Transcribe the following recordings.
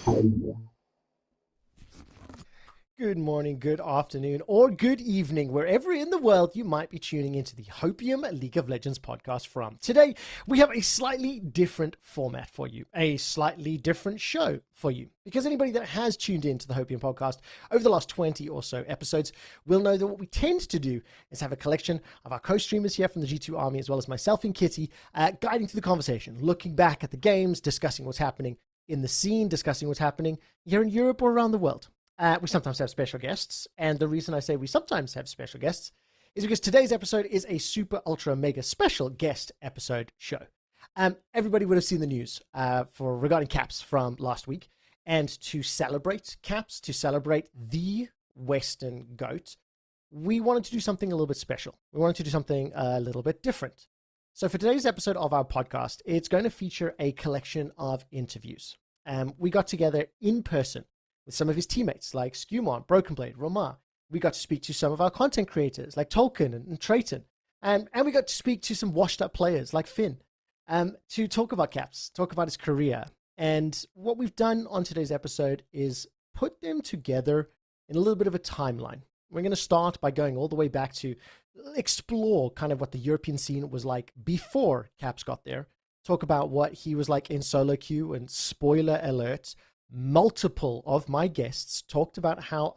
Good morning, good afternoon, or good evening, wherever in the world you might be tuning into the HopEUm League of Legends podcast from. Today, we have a slightly different format for you, a slightly different show for you, because anybody that has tuned into the HopEUm podcast over the last 20 or so episodes will know that what we tend to do is have a collection of our co-streamers here from the G2 army, as well as myself and Kitty, guiding through the conversation, looking back at the games, discussing what's happening in the scene, discussing what's happening here in Europe or around the world. We sometimes have special guests, and the reason I say we sometimes have special guests is because today's episode is a super ultra mega special guest episode show. Everybody would have seen the news regarding Caps from last week, and to celebrate Caps, to celebrate the Western GOAT, we wanted to do something a little bit special. We wanted to do something a little bit different. So for today's episode of our podcast, it's going to feature a collection of interviews. We got together in person with some of his teammates like Skewmon, Broken Blade, Romar. We got to speak to some of our content creators like Tolkien and Trayton. And we got to speak to some washed up players like Finn to talk about Caps, talk about his career. And what we've done on today's episode is put them together in a little bit of a timeline. We're going to start by going all the way back to explore kind of what the European scene was like before Caps got there. Talk about what he was like in solo queue, and spoiler alert, multiple of my guests talked about how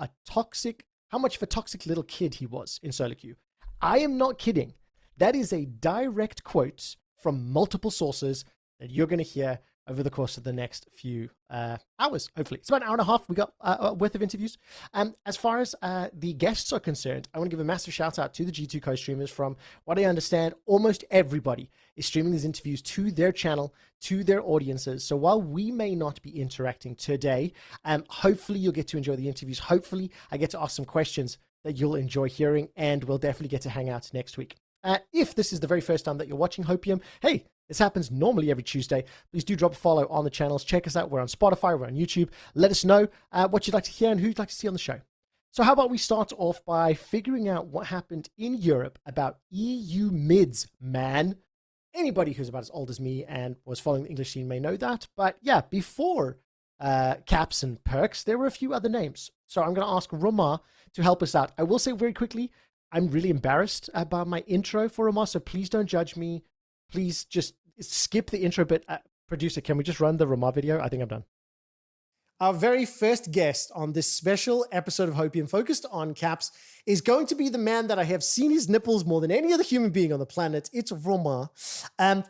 much of a toxic little kid he was in solo queue. I am not kidding. That is a direct quote from multiple sources that you're going to hear over the course of the next few hours, hopefully. It's about an hour and a half we got worth of interviews. As far as the guests are concerned, I want to give a massive shout out to the G2 co-streamers. From what I understand, almost everybody is streaming these interviews to their channel, to their audiences. So while we may not be interacting today, hopefully you'll get to enjoy the interviews. Hopefully I get to ask some questions that you'll enjoy hearing, and we'll definitely get to hang out next week. If this is the very first time that you're watching HopEUm, hey, this happens normally every Tuesday. Please do drop a follow on the channels. Check us out. We're on Spotify. We're on YouTube. Let us know what you'd like to hear and who you'd like to see on the show. So how about we start off by figuring out what happened in Europe about EU mids, man. Anybody who's about as old as me and was following the English scene may know that. But yeah, before Caps and Perks, there were a few other names. So I'm going to ask Romar to help us out. I will say very quickly, I'm really embarrassed about my intro for Romar, so please don't judge me. Please just skip the intro bit. Producer, can we just run the Romar video? I think I'm done. Our very first guest on this special episode of HopEUm focused on Caps is going to be the man that I have seen his nipples more than any other human being on the planet. It's Romar.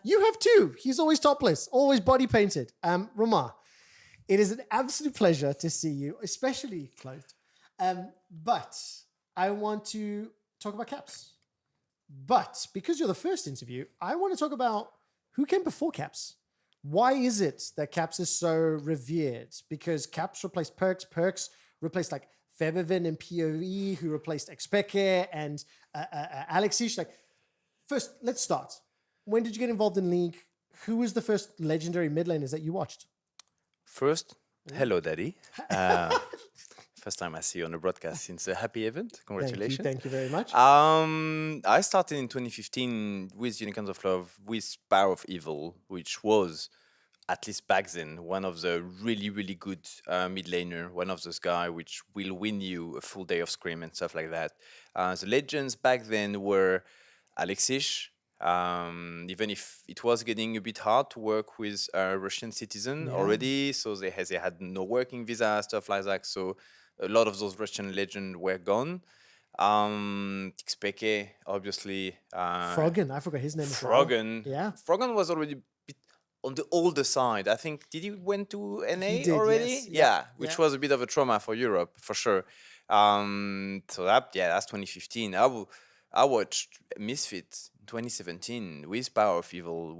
You have too. He's always topless, always body painted. Romar, it is an absolute pleasure to see you, especially clothed. But I want to talk about Caps. But because you're the first interview, I want to talk about who came before Caps. Why is it that Caps is so revered? Because Caps replaced Perks. Perks replaced like Febevin and PoE, who replaced Expeke and Alexish. Like, first, let's start. When did you get involved in League? Who was the first legendary mid laners that you watched? First, hello, Daddy. First time I see you on the broadcast since a happy event. Congratulations. Thank you very much. I started in 2015 with Unicorns of Love, with Power of Evil, which was, at least back then, one of the really, really good mid laner, one of those guys which will win you a full day of Scream and stuff like that. The legends back then were Alexish, even if it was getting a bit hard to work with a Russian citizen already, so they had no working visa, stuff like that, so a lot of those Russian legends were gone. Expeke, obviously. Froggen, I forgot his name. Froggen. Yeah. Froggen was already a bit on the older side. I think, did he went to NA He did, already? yes. Yeah, which was a bit of a trauma for Europe, for sure. So that's 2015. I watched Misfit in 2017 with Power of Evil,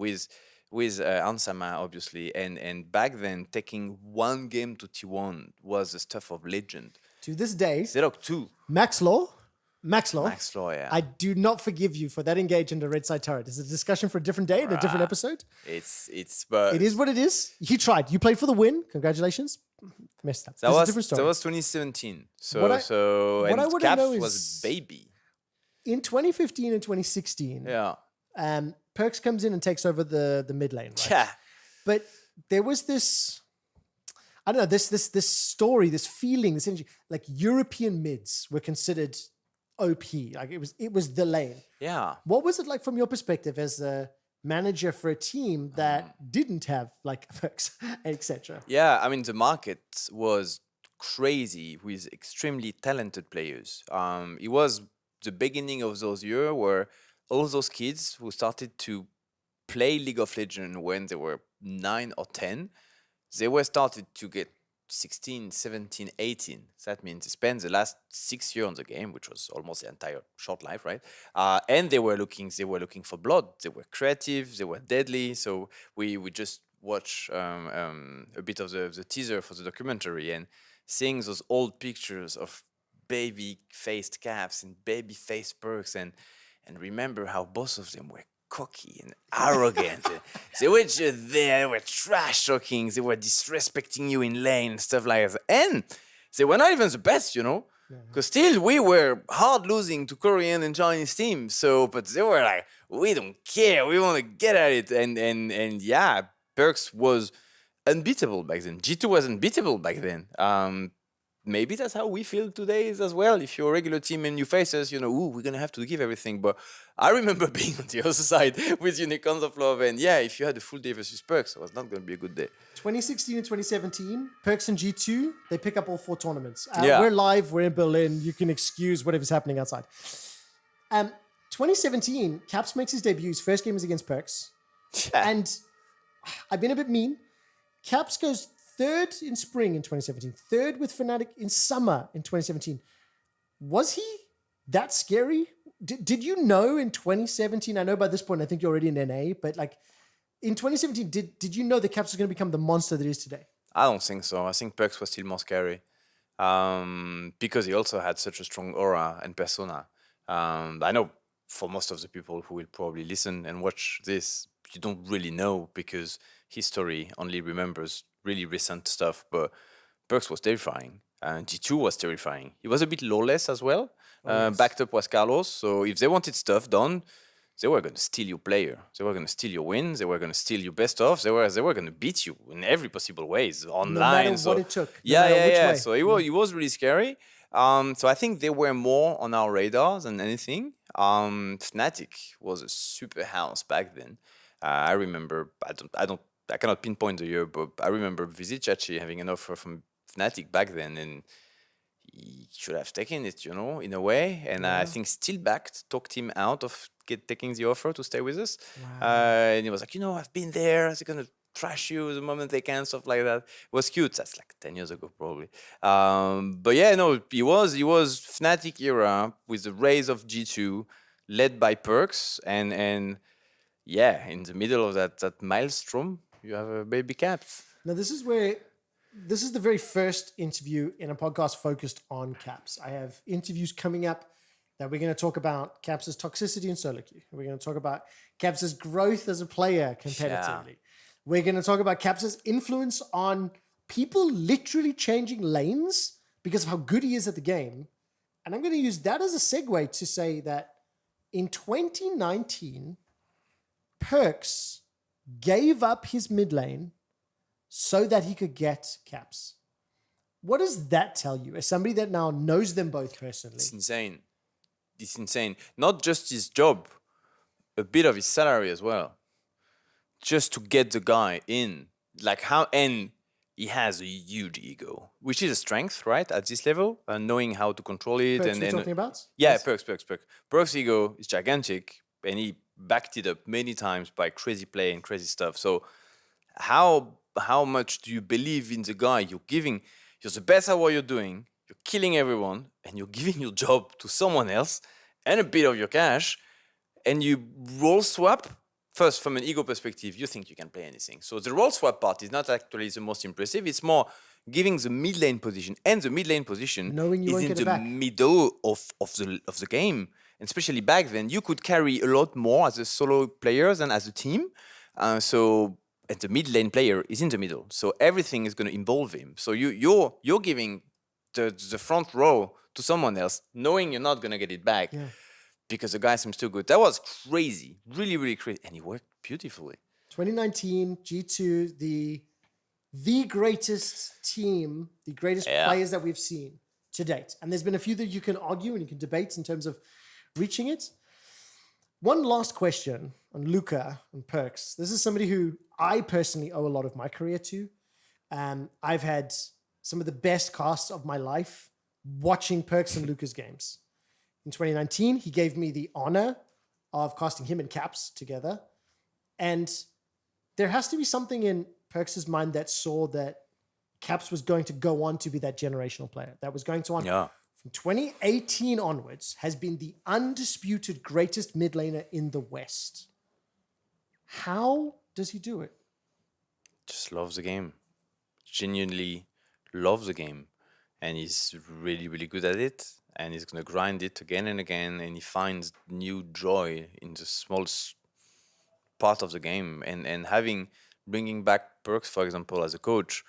with Ansama, obviously, and back then taking one game to T1 was the stuff of legend. To this day, Zerok 2. Max Law, yeah. I do not forgive you for that engage in the red side turret. It's a discussion for a different day and a different episode. But it is what it is. You tried. You played for the win. Congratulations. Messed up. That was a different story. That was 2017. What I wanna Caps know was baby. In 2015 and 2016, Perks comes in and takes over the mid lane, right? Yeah. But there was this, I don't know, this story, this feeling, this energy, like European mids were considered OP. Like it was the lane. Yeah. What was it like from your perspective as a manager for a team that didn't have like perks, etc.? Yeah, I mean, the market was crazy with extremely talented players. It was the beginning of those years where all those kids who started to play League of Legends when they were 9 or 10, they were started to get 16, 17, 18. That means they spent the last 6 years on the game, which was almost the entire short life, right? And they were looking for blood. They were creative, they were deadly. So we just watch a bit of the teaser for the documentary and seeing those old pictures of baby faced caps and baby faced perks and remember how both of them were cocky and arrogant. They were just there, they were trash talking, they were disrespecting you in lane and stuff like that. And they were not even the best, you know, because still we were hard losing to Korean and Chinese teams. So, but they were like, we don't care, we want to get at it. And yeah, Perks was unbeatable back then. G2 was unbeatable back then. Maybe that's how we feel today as well. If you're a regular team and you face us, you know, ooh, we're going to have to give everything. But I remember being on the other side with Unicorns of Love. And yeah, if you had a full day versus Perks, it was not going to be a good day. 2016 and 2017, Perks and G2, they pick up all 4 tournaments. Yeah. We're live, we're in Berlin. You can excuse whatever's happening outside. 2017, Caps makes his debut. His first game is against Perks. Yeah. And I've been a bit mean. Caps goes 3rd in spring in 2017, 3rd with Fnatic in summer in 2017. Was he that scary? Did you know in 2017? I know by this point, I think you're already in NA, but like in 2017, did you know the Caps was going to become the monster that is today? I don't think so. I think Perks was still more scary because he also had such a strong aura and persona. I know for most of the people who will probably listen and watch this, you don't really know because history only remembers really recent stuff, but Perks was terrifying. And G2 was terrifying. He was a bit lawless as well. Yes. Backed up was Carlos. So if they wanted stuff done, they were going to steal your player. They were going to steal your wins. They were going to steal your best of. They were going to beat you in every possible ways online. No matter so what it took. yeah. Way. So it was really scary. So I think they were more on our radar than anything. Fnatic was a super house back then. I remember. I cannot pinpoint the year, but I remember Vizicachi having an offer from Fnatic back then, and he should have taken it, you know, in a way. And I think still backed, talked him out of taking the offer to stay with us. Wow. And he was like, you know, I've been there. They're gonna trash you the moment they can, stuff like that. It was cute. That's like 10 years ago, probably. But yeah, no, he was Fnatic era with the rise of G2, led by Perks, and yeah, in the middle of that maelstrom, you have a baby Caps. Now, this is the very first interview in a podcast focused on Caps. I have interviews coming up that we're going to talk about Caps' toxicity in solo queue. We're going to talk about Caps' growth as a player competitively. Yeah. We're going to talk about Caps' influence on people literally changing lanes because of how good he is at the game. And I'm going to use that as a segue to say that in 2019, Perks gave up his mid lane so that he could get Caps. What does that tell you as somebody that now knows them both personally? It's insane. It's insane. Not just his job, a bit of his salary as well. Just to get the guy in. Like how, and he has a huge ego, which is a strength, right? At this level, knowing how to control it. Perks we're talking about? Yeah, Yes. Perks. Perks' ego is gigantic, and he backed it up many times by crazy play and crazy stuff. So how much do you believe in the guy you're giving? You're the best at what you're doing. You're killing everyone, and you're giving your job to someone else and a bit of your cash, and you role swap. First, from an ego perspective, you think you can play anything. So the role swap part is not actually the most impressive. It's more giving the mid lane position, and the mid lane position Knowing you is won't in get it the back. middle of the game. And especially back then, you could carry a lot more as a solo player than as a team. And the mid lane player is in the middle, so everything is going to involve him. So you're giving the front row to someone else, knowing you're not going to get it back. Yeah. Because the guy seems too good. That was crazy, really, really crazy, and he worked beautifully. 2019, G2, the the greatest team, the greatest players that we've seen to date. And there's been a few that you can argue and you can debate in terms of reaching it. One last question on Luca and Perks. This is somebody who I personally owe a lot of my career to. I've had some of the best casts of my life watching Perks and Luca's games. In 2019, he gave me the honor of casting him and Caps together. And there has to be something in Perks' mind that saw that Caps was going to go on to be that generational player. That was going to from 2018 onwards, has been the undisputed greatest mid laner in the West. How does he do it? Just loves the game. Genuinely loves the game. And he's really, really good at it. And he's going to grind it again and again. And he finds new joy in the smallest part of the game. And bringing back Perks, for example, as a coach,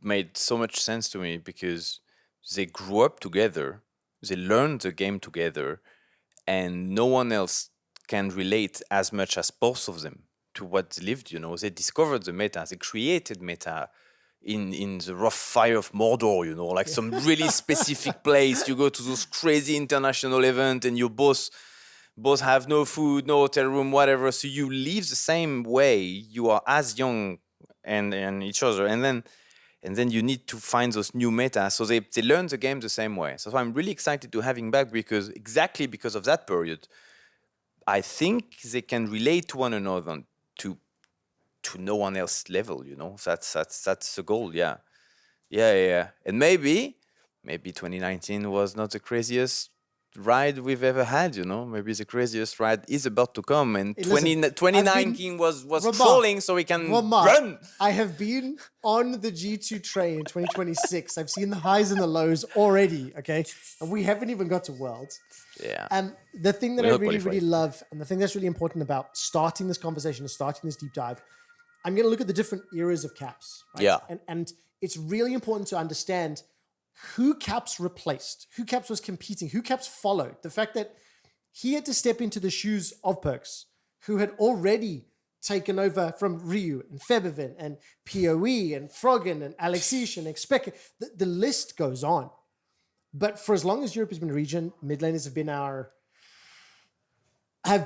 made so much sense to me because they grew up together. They learned the game together. And no one else can relate as much as both of them to what they lived. They discovered the meta. They created meta in the rough fire of Mordor, like some really specific place. You go to those crazy international event and you both have no food, no hotel room, whatever. So you live the same way. You are as young and each other. And then you need to find those new meta. So they learn the game the same way. So I'm really excited to have him back because of that period, I think they can relate to one another to no one else level, That's the goal, yeah. And maybe 2019 was not the craziest ride we've ever had, Maybe the craziest ride is about to come, and 2019 was trolling, so we can run. I have been on the G2 train in 2026. I've seen the highs and the lows already, okay? And we haven't even got to Worlds. Yeah. And the thing that I really, really love, and the thing that's really important about starting this conversation and starting this deep dive, I'm going to look at the different eras of Caps. Right? Yeah. And it's really important to understand who Caps replaced, who Caps was competing, who Caps followed. The fact that he had to step into the shoes of Perks, who had already taken over from Ryu and Febivin and PoE and Froggen and Alexish and Expecka. The list goes on. But for as long as Europe has been a region, mid laners have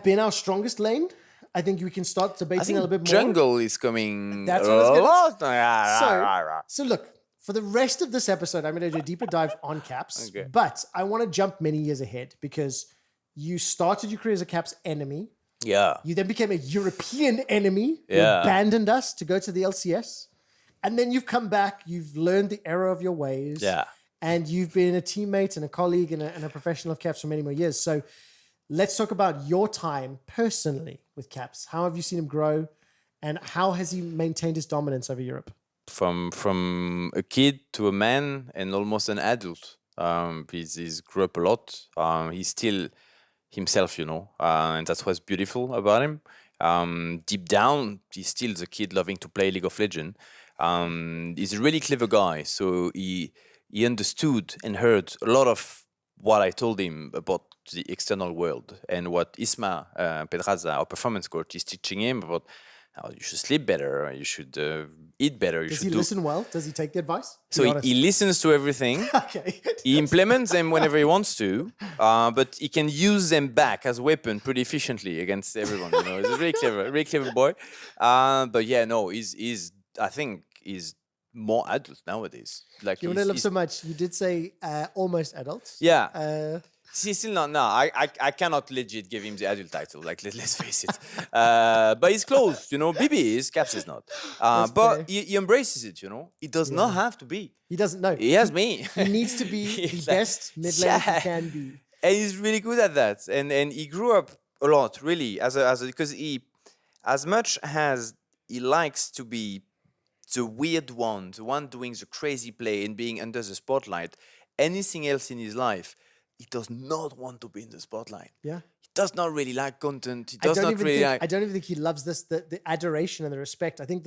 been our strongest lane. I think we can start debating a little bit more. Jungle is coming. That's what I was going So look, for the rest of this episode, I'm going to do a deeper dive on Caps. Okay. But I want to jump many years ahead because you started your career as a Caps enemy. Yeah. You then became a European enemy. You abandoned us to go to the LCS. And then you've come back. You've learned the error of your ways. Yeah. And you've been a teammate and a colleague and a professional of Caps for many more years. So let's talk about your time personally with Caps. How have you seen him grow? And how has he maintained his dominance over Europe? From a kid to a man and almost an adult. He's grew up a lot. He's still himself, and that's what's beautiful about him. Deep down, he's still the kid loving to play League of Legends. He's a really clever guy, so he understood and heard a lot of what I told him about the external world and what Isma Pedraza, our performance coach, is teaching him about how you should sleep better, you should eat better. Does he listen well? Does he take the advice? So he listens to everything. Okay. He implements them whenever he wants to, but he can use them back as a weapon pretty efficiently against everyone. He's a really clever boy. But yeah, no, I think he's more adult nowadays. Like you want to love so much. You did say almost adult. Yeah. He's still not. No, I cannot legit give him the adult title. Like let's face it. But he's close. BB is, Caps is not. But he embraces it. He does not have to be. He doesn't know. He has me. He needs to be the best mid laner he can be. And he's really good at that. And he grew up a lot, really, because he, as much as he likes to be the weird one, the one doing the crazy play and being under the spotlight, anything else in his life, he does not want to be in the spotlight. Yeah. He does not really like content. He I don't even think he loves the adoration and the respect. I think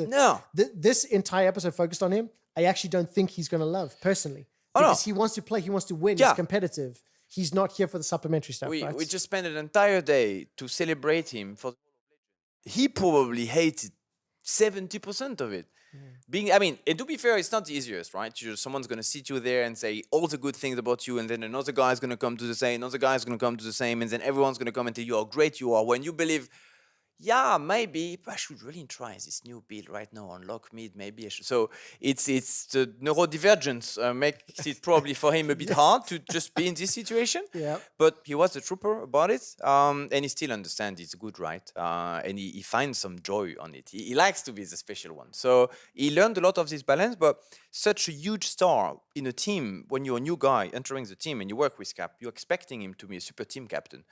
this entire episode focused on him. I actually don't think he's going to love personally. Because he wants to play, he wants to win, he's competitive. He's not here for the supplementary stuff, right? We just spent an entire day to celebrate him. He probably hated 70% of it. And to be fair, it's not the easiest, right? Someone's going to sit you there and say all the good things about you, and then another guy's going to come to the same, another guy's going to come to the same, and then everyone's going to come and tell you how great you are when you believe, yeah, maybe I should really try this new build right now on lock mid. Maybe I should. So it's the neurodivergence makes it probably for him a bit hard to just be in this situation. Yeah. But he was a trooper about it, and he still understands it's good, right? And he finds some joy on it. He likes to be the special one. So he learned a lot of this balance. But such a huge star in a team, when you're a new guy entering the team and you work with Cap, you're expecting him to be a super team captain.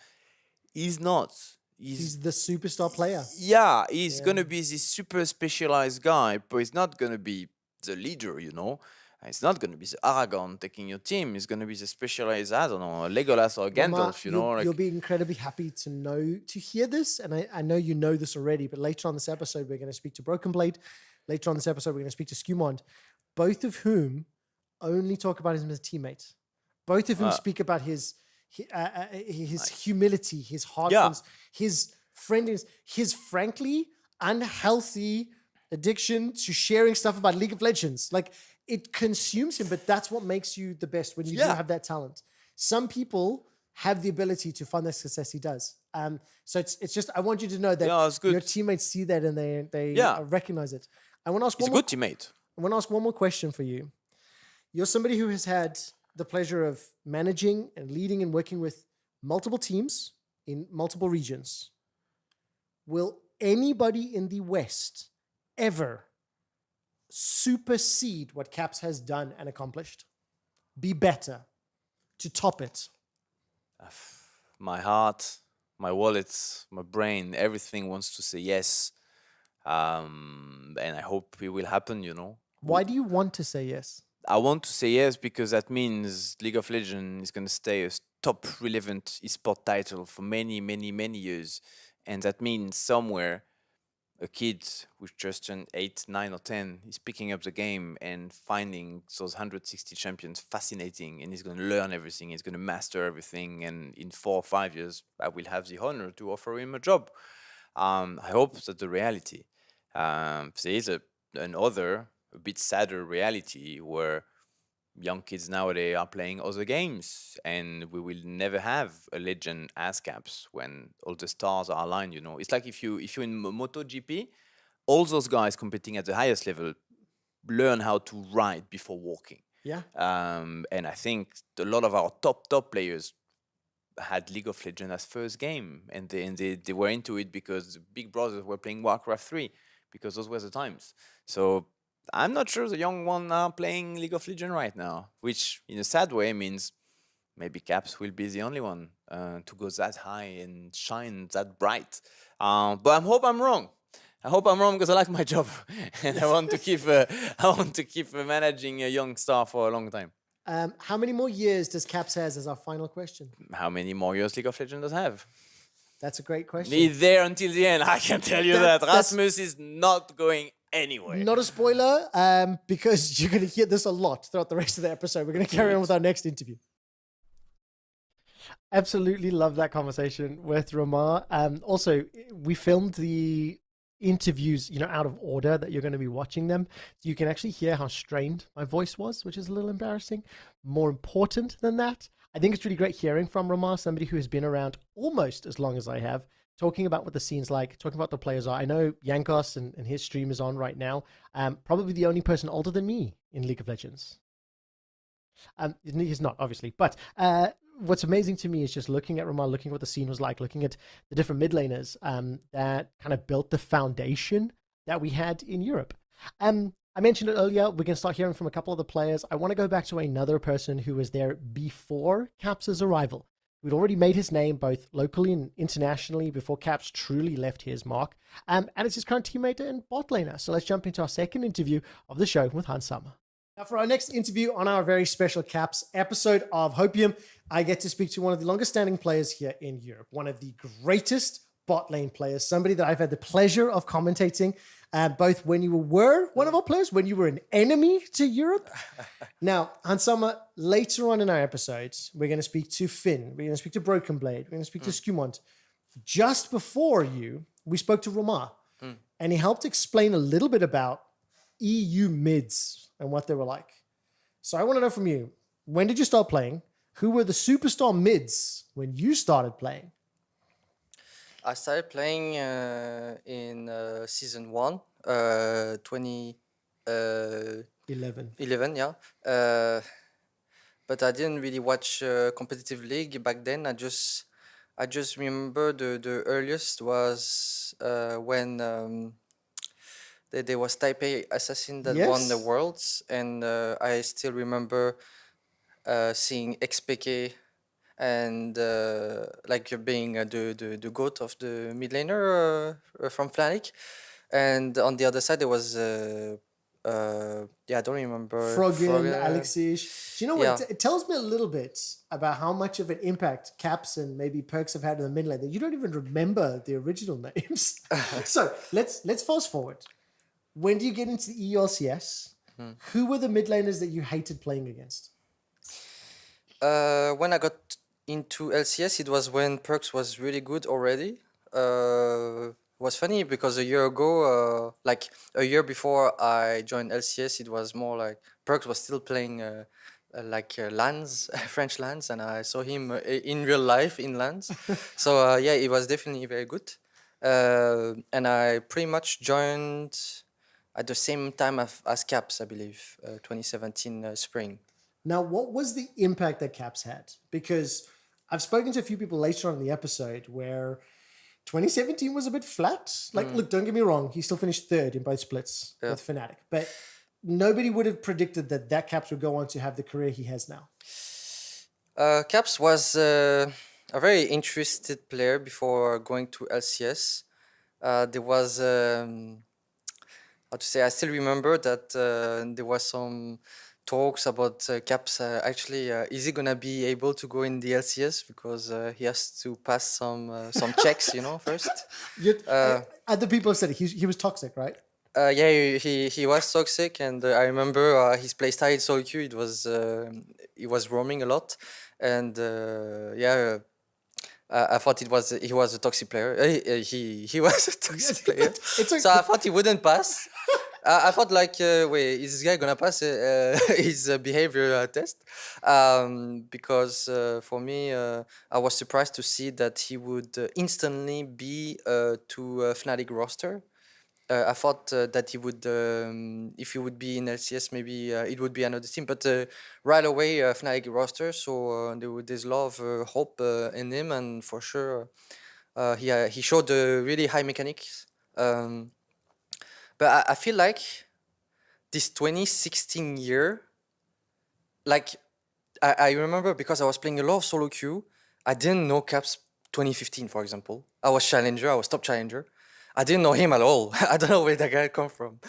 He's not. He's the superstar player. Yeah, he's going to be this super specialized guy, but he's not going to be the leader, He's not going to be the Aragorn taking your team. He's going to be the specialized, I don't know, Legolas or Gandalf, You'll be incredibly happy to hear this, and I know you know this already, but later on this episode, we're going to speak to Broken Blade. Later on this episode, we're going to speak to Skewmond, both of whom only talk about him as teammates. Both of whom speak about his humility, his heartfulness, his friendliness, his frankly unhealthy addiction to sharing stuff about League of Legends. Like, it consumes him, but that's what makes you the best, when you do have that talent. Some people have the ability to find the success he does. So it's just, I want you to know that your teammates see that and they recognize it. I want to ask He's a good teammate. I want to ask one more question for you. You're somebody who has had the pleasure of managing and leading and working with multiple teams in multiple regions. Will anybody in the West ever supersede what Caps has done and accomplished? Be better, to top it? My heart, my wallet, my brain, everything wants to say yes. And I hope it will happen, Why do you want to say yes? I want to say yes because that means League of Legends is going to stay a top relevant esport title for many, many, many years. And that means somewhere a kid who's just turned 8, 9 or 10 is picking up the game and finding those 160 champions fascinating, and he's going to learn everything. He's going to master everything. And in 4 or 5 years, I will have the honor to offer him a job. I hope that's the reality. There is another, a bit sadder reality where young kids nowadays are playing other games, and we will never have a legend as Caps when all the stars are aligned. It's like if you're in MotoGP, all those guys competing at the highest level learn how to ride before walking. Yeah. And I think a lot of our top players had League of Legends as first game, and they were into it because the big brothers were playing Warcraft 3, because those were the times. So I'm not sure the young ones are playing League of Legends right now, which in a sad way means maybe Caps will be the only one to go that high and shine that bright. But I hope I'm wrong. I hope I'm wrong because I like my job and I want to keep managing a young star for a long time. How many more years does Caps has, as our final question? How many more years League of Legends does have? That's a great question. He's there until the end. I can tell you that. Rasmus is not going anywhere. Not a spoiler, because you're going to hear this a lot throughout the rest of the episode. We're going to carry on with our next interview. Absolutely love that conversation with Ramar. Also, we filmed the interviews, out of order that you're going to be watching them. So you can actually hear how strained my voice was, which is a little embarrassing. More important than that, I think it's really great hearing from Ramar, somebody who has been around almost as long as I have, talking about what the scene's like, talking about the players are. I know Yankos and his stream is on right now. Probably the only person older than me in League of Legends. He's not, obviously. But what's amazing to me is just looking at Ramar, looking at what the scene was like, looking at the different mid laners that kind of built the foundation that we had in Europe. I mentioned it earlier. We're going to start hearing from a couple of the players. I want to go back to another person who was there before Caps' arrival. We'd already made his name both locally and internationally before Caps truly left his mark. And it's his current teammate and bot laner. So let's jump into our second interview of the show with Hans Sommer. Now, for our next interview on our very special Caps episode of HopEUm, I get to speak to one of the longest standing players here in Europe, one of the greatest bot lane players, somebody that I've had the pleasure of commentating, both when you were one of our players, when you were an enemy to Europe. Now, Hans Sommer, later on in our episodes, we're going to speak to Finn, we're going to speak to Broken Blade, we're going to speak to Skewmond. Just before we spoke to Ramar, and he helped explain a little bit about EU mids and what they were like. So I want to know from you, when did you start playing? Who were the superstar mids when you started playing? I started playing in season 1, 2011, 11. yeah. But I didn't really watch competitive league back then. I just remember the earliest was when there was Taipei Assassin that won the Yes. Worlds, and I still remember seeing XPK and like being the goat of the mid laner from Fnatic. And on the other side, there was yeah, I don't remember. Froggen, Alexish. Do you know what? Yeah. It tells me a little bit about how much of an impact Caps and maybe Perks have had in the mid lane that you don't even remember the original names. So let's fast forward. When do you get into the ELCS? Who were the mid laners that you hated playing against? When I got into LCS, it was when Perks was really good already. It was funny because a year ago, like a year before I joined LCS, it was more like Perks was still playing LANs, French LANs, and I saw him in real life in LANs. So yeah, it was definitely very good. And I pretty much joined at the same time as Caps, I believe, 2017 spring. Now, what was the impact that Caps had? Because I've spoken to a few people later on in the episode where 2017 was a bit flat. Like, look, don't get me wrong, he still finished third in both splits with Fnatic, but nobody would have predicted that Caps would go on to have the career he has now. Caps was a very interested player before going to LCS. There was, how to say, I still remember that there was some talks about Caps. Actually, is he gonna be able to go in the LCS because he has to pass some checks, first. Other people have said it. He was toxic, right? Yeah, he was toxic, and I remember his playstyle in solo queue. He was roaming a lot, and yeah. I thought he was a toxic player. He was a toxic player. So I thought he wouldn't pass. I thought like, wait, is this guy gonna pass his behavior test? Because for me, I was surprised to see that he would instantly be to Fnatic roster. I thought that he would, if he would be in LCS, maybe it would be another team. But right away, Fnatic roster, so there's a lot of hope in him, and for sure, he showed really high mechanics. But I feel like this 2016 year, like I remember because I was playing a lot of solo queue, I didn't know Caps 2015, for example. I was challenger, I was top challenger. I didn't know him at all. I don't know where that guy come from.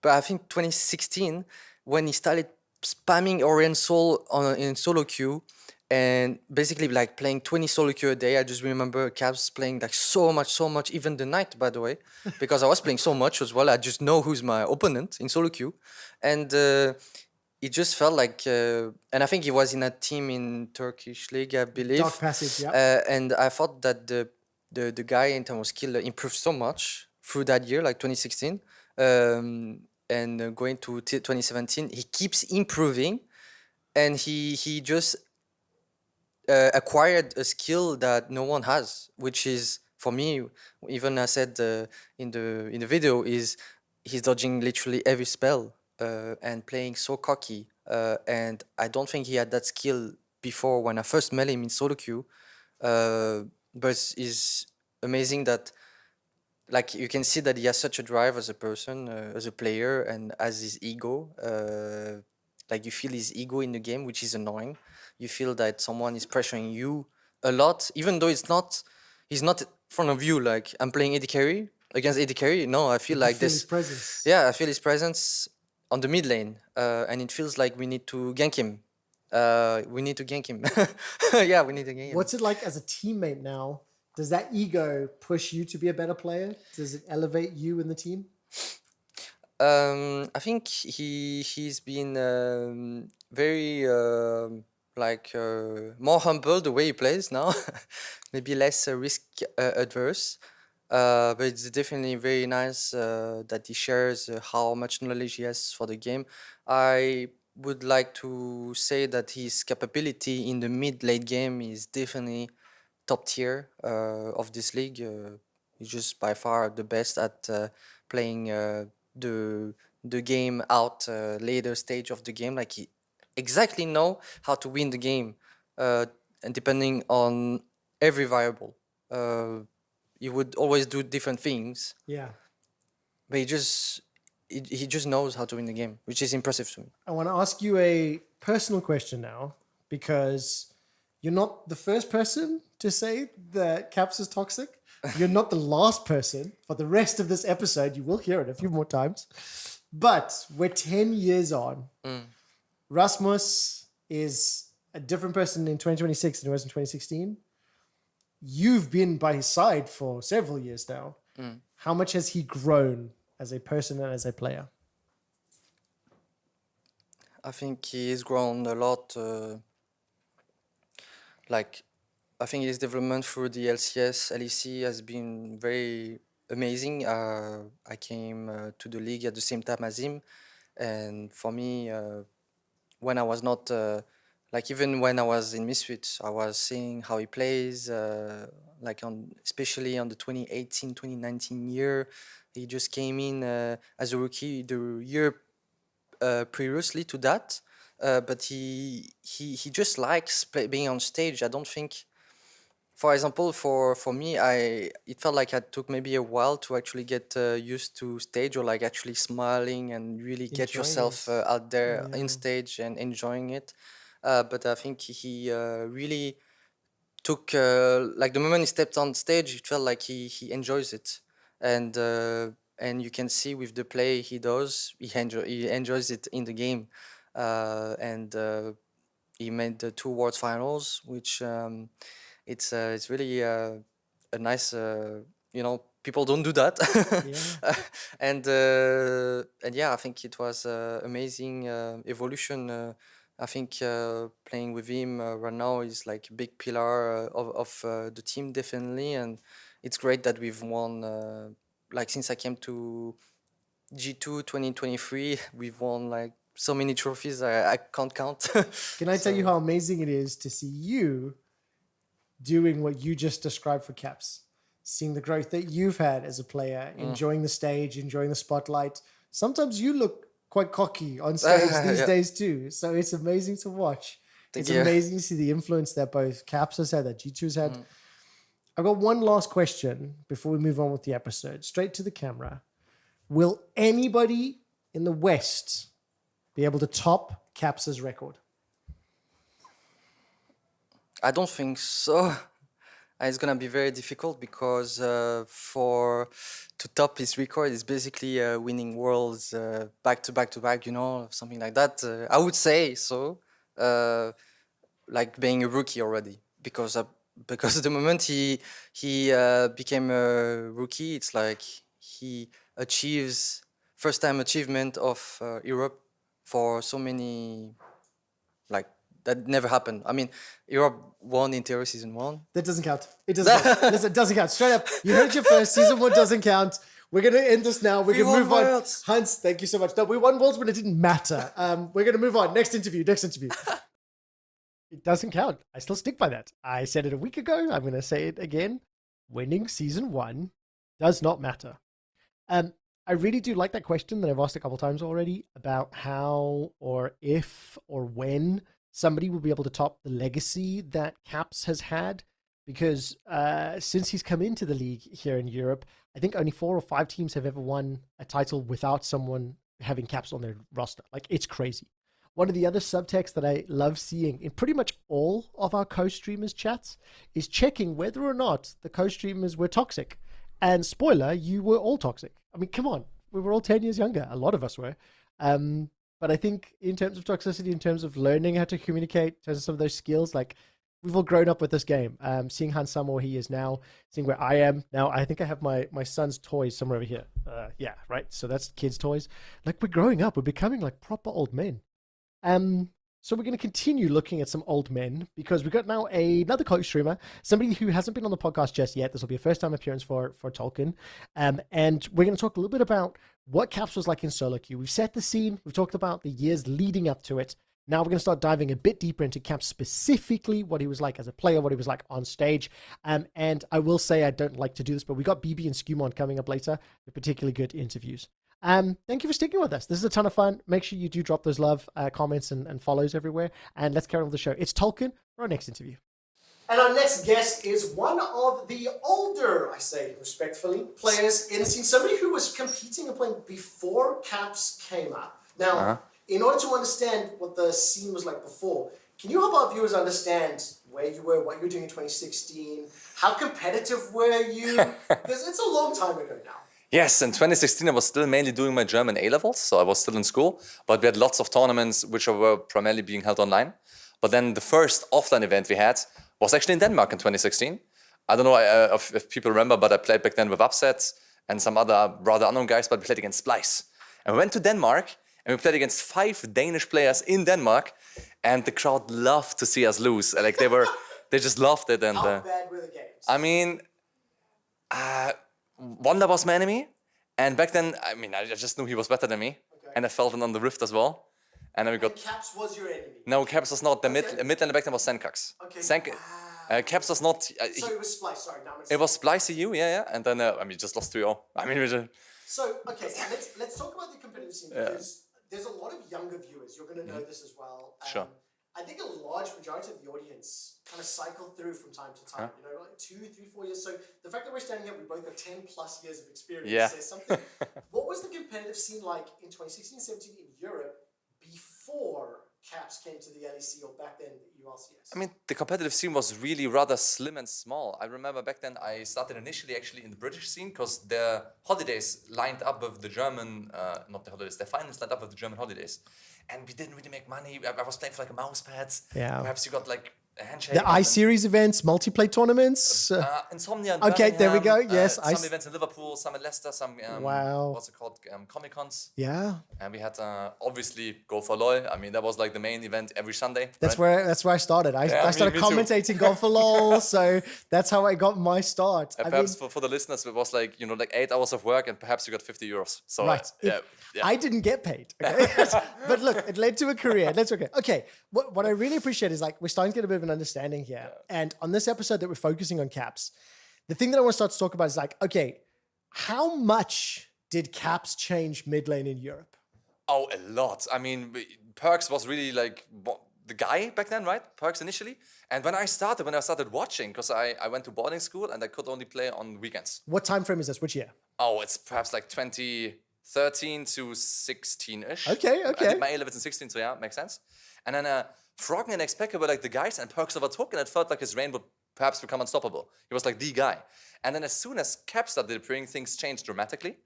But I think 2016, when he started spamming Orient Soul in solo queue and basically like playing 20 solo queue a day, I just remember Caps playing like so much, even the night, by the way, because I was playing so much as well. I just know who's my opponent in solo queue. And it just felt like, and I think he was in a team in Turkish league, I believe. Dark Passage, yeah. And I thought that the guy in terms of skill improved so much through that year, like 2016, and going to 2017, he keeps improving, and he just acquired a skill that no one has, which is for me, even I said in the video, is he's dodging literally every spell and playing so cocky, and I don't think he had that skill before when I first met him in solo queue. But it's amazing that, like, you can see that he has such a drive as a person, as a player, and as his ego. Like, you feel his ego in the game, which is annoying. You feel that someone is pressuring you a lot, even though he's not in front of you. Like, I'm playing AD carry against AD carry. No, I feel like feel this. his presence. Yeah, I feel his presence on the mid lane, and it feels like we need to gank him. We need to gank him. Yeah, we need to gank him. What's it like as a teammate now? Does that ego push you to be a better player? Does it elevate you in the team? I think he's been very more humble the way he plays now, maybe less risk adverse. But it's definitely very nice that he shares how much knowledge he has for the game. I would like to say that his capability in the mid-late game is definitely top tier of this league. He's just by far the best at playing the the game out later stage of the game. Like he exactly know how to win the game, and depending on every variable. Uh, he would always do different things, Yeah. but he just knows how to win the game, which is impressive to me. I want to ask you a personal question now, because you're not the first person to say that Caps is toxic. You're not the last person. For the rest of this episode, you will hear it a few more times. But we're 10 years on. Rasmus is a different person in 2026 than he was in 2016. You've been by his side for several years now. How much has he grown as a person and as a player? I think he's grown a lot. Like, I think his development through the LCS, LEC has been very amazing. I came to the league at the same time as him, and for me, when I was not like even when I was in Misfits, I was seeing how he plays. Like on especially on the 2018, 2019 year, he just came in as a rookie the year previously to that. But he just likes being on stage. I don't think, for example, for me, it felt like it took maybe a while to actually get used to stage, or like actually smiling and really get Enjoying yourself it. out there Yeah. in stage and enjoying it. But I think he really took like the moment he stepped on stage, it felt like he enjoys it, and you can see with the play he does, he enjoys it in the game, and he made the two Worlds finals, which it's really a nice people don't do that. Yeah. And yeah, I think it was amazing evolution. I think playing with him right now is like a big pillar of the team, definitely, and it's great that we've won. Like since I came to G2 2023, we've won like so many trophies I can't count. Can I tell you So- how amazing it is to see you doing what you just described for Caps? Seeing the growth that you've had as a player, enjoying the stage, enjoying the spotlight. Sometimes you look quite cocky on stage these Yeah. days too. So it's amazing to watch. Thank It's you. amazing to see the influence that both Caps has had, that G2 has had. I've got one last question before we move on with the episode. Straight to the camera. Will anybody in the West be able to top Caps's record? I don't think so. It's gonna be very difficult because to top his record is basically winning worlds back to back to back, something like that. I would say so, like being a rookie already, because the moment he became a rookie, it's like he achieves first time achievement of Europe for so many, like that never happened. I mean, Europe won in theory season 1. That doesn't count. It doesn't count. Listen, it doesn't count. Straight up. You heard your first. Season 1 doesn't count. We're going to end this now. We're We going to move won on. Worlds. Hans, thank you so much. No, we won Worlds, but it didn't matter. We're going to move on. Next interview. It doesn't count. I still stick by that. I said it a week ago. I'm going to say it again. Winning season 1 does not matter. I really do like that question that I've asked a couple times already about how or if or when somebody will be able to top the legacy that Caps has had. Because since he's come into the league here in Europe, I think only 4 or 5 teams have ever won a title without someone having Caps on their roster. Like, it's crazy. One of the other subtexts that I love seeing in pretty much all of our co-streamers chats is checking whether or not the co-streamers were toxic. And spoiler, you were all toxic. I mean, come on. We were all 10 years younger. A lot of us were. But I think in terms of toxicity, in terms of learning how to communicate, in terms of some of those skills, like, we've all grown up with this game. Seeing Hansam where he is now, seeing where I am now. I think I have my son's toys somewhere over here. Yeah, right. So that's kids' toys. Like, we're growing up. We're becoming like proper old men. So we're going to continue looking at some old men because we've got now another coach streamer, somebody who hasn't been on the podcast just yet. This will be a first-time appearance for Tolkien. And we're going to talk a little bit about what Caps was like in solo queue. We've set the scene. We've talked about the years leading up to it. Now we're going to start diving a bit deeper into Caps, specifically what he was like as a player, what he was like on stage. And I will say I don't like to do this, but we got BB and Skewmon coming up later. They're particularly good interviews. Thank you for sticking with us. This is a ton of fun. Make sure you do drop those love comments and follows everywhere. And let's carry on with the show. It's Tolkien for our next interview. And our next guest is one of the older, I say respectfully, players in the scene. Somebody who was competing and playing before Caps came up. Now, in order to understand what the scene was like before, can you help our viewers understand where you were, what you were doing in 2016? How competitive were you? Because it's a long time ago now. Yes, in 2016 I was still mainly doing my German A-levels, so I was still in school, but we had lots of tournaments which were primarily being held online. But then the first offline event we had was actually in Denmark in 2016. I don't know if people remember, but I played back then with Upsets and some other rather unknown guys, but we played against Splice. And we went to Denmark and we played against 5 Danish players in Denmark, and the crowd loved to see us lose. Like they just loved it. And how bad were the games? I mean, Wanda was my enemy, and back then, I mean, I just knew he was better than me, and I felt it on the rift as well. And then we got... And Caps was your enemy? No, Caps was not. The mid laner back then was Senkax. Okay. Caps was not... so it was Splice, sorry. It was Splice EU, yeah. And then, I mean, just lost 3-0. I mean, we just... So, okay, let's talk about the competitive scene, because there's a lot of younger viewers. You're going to know this as well. Sure. I think a large majority of the audience kind of cycle through from time to time, you know, like 2, 3, 4 years. So the fact that we're standing here, we both got 10 plus years of experience says something. What was the competitive scene like in 2016, 17 in Europe before Caps came to the LEC or back then the ULCS? I mean, the competitive scene was really rather slim and small. I remember back then I started initially actually in the British scene because the holidays lined up with the German, not the holidays, the finals lined up with the German holidays. And we didn't really make money. I was playing for like a mouse pads. Yeah. Perhaps you got like a handshake. The I-Series events, multiplayer tournaments. Insomnia in Okay, there we go. Birmingham, Yes. some events in Liverpool, some in Leicester, some, what's it called, Comic-Cons. Yeah. And we had obviously Go for LOL. I mean, that was like the main event every Sunday. That's where I started. I started me too. commentating golf for LOL, so that's how I got my start. And perhaps for the listeners, it was like, you know, like 8 hours of work and perhaps you got 50 euros. So right. Yeah. I didn't get paid. Okay? But look, it led to a career. That's okay. Okay. What I really appreciate is like we're starting to get a bit of an understanding here. And on this episode that we're focusing on Caps, the thing that I want to start to talk about is like, okay, how much did Caps change mid lane in Europe? Oh, a lot. I mean, Perks was really like the guy back then, right? Perks initially. And when I started watching, because I went to boarding school and I could only play on weekends. What time frame is this? Which year? Oh, it's perhaps like 2013 to 16-ish. Okay. I did my A-levels in 16, so yeah, makes sense. And then Froggen and Xpeke were like the guys, and Perks overtook, and it felt like his reign would perhaps become unstoppable. He was like the guy. And then as soon as Cap started appearing, things changed dramatically.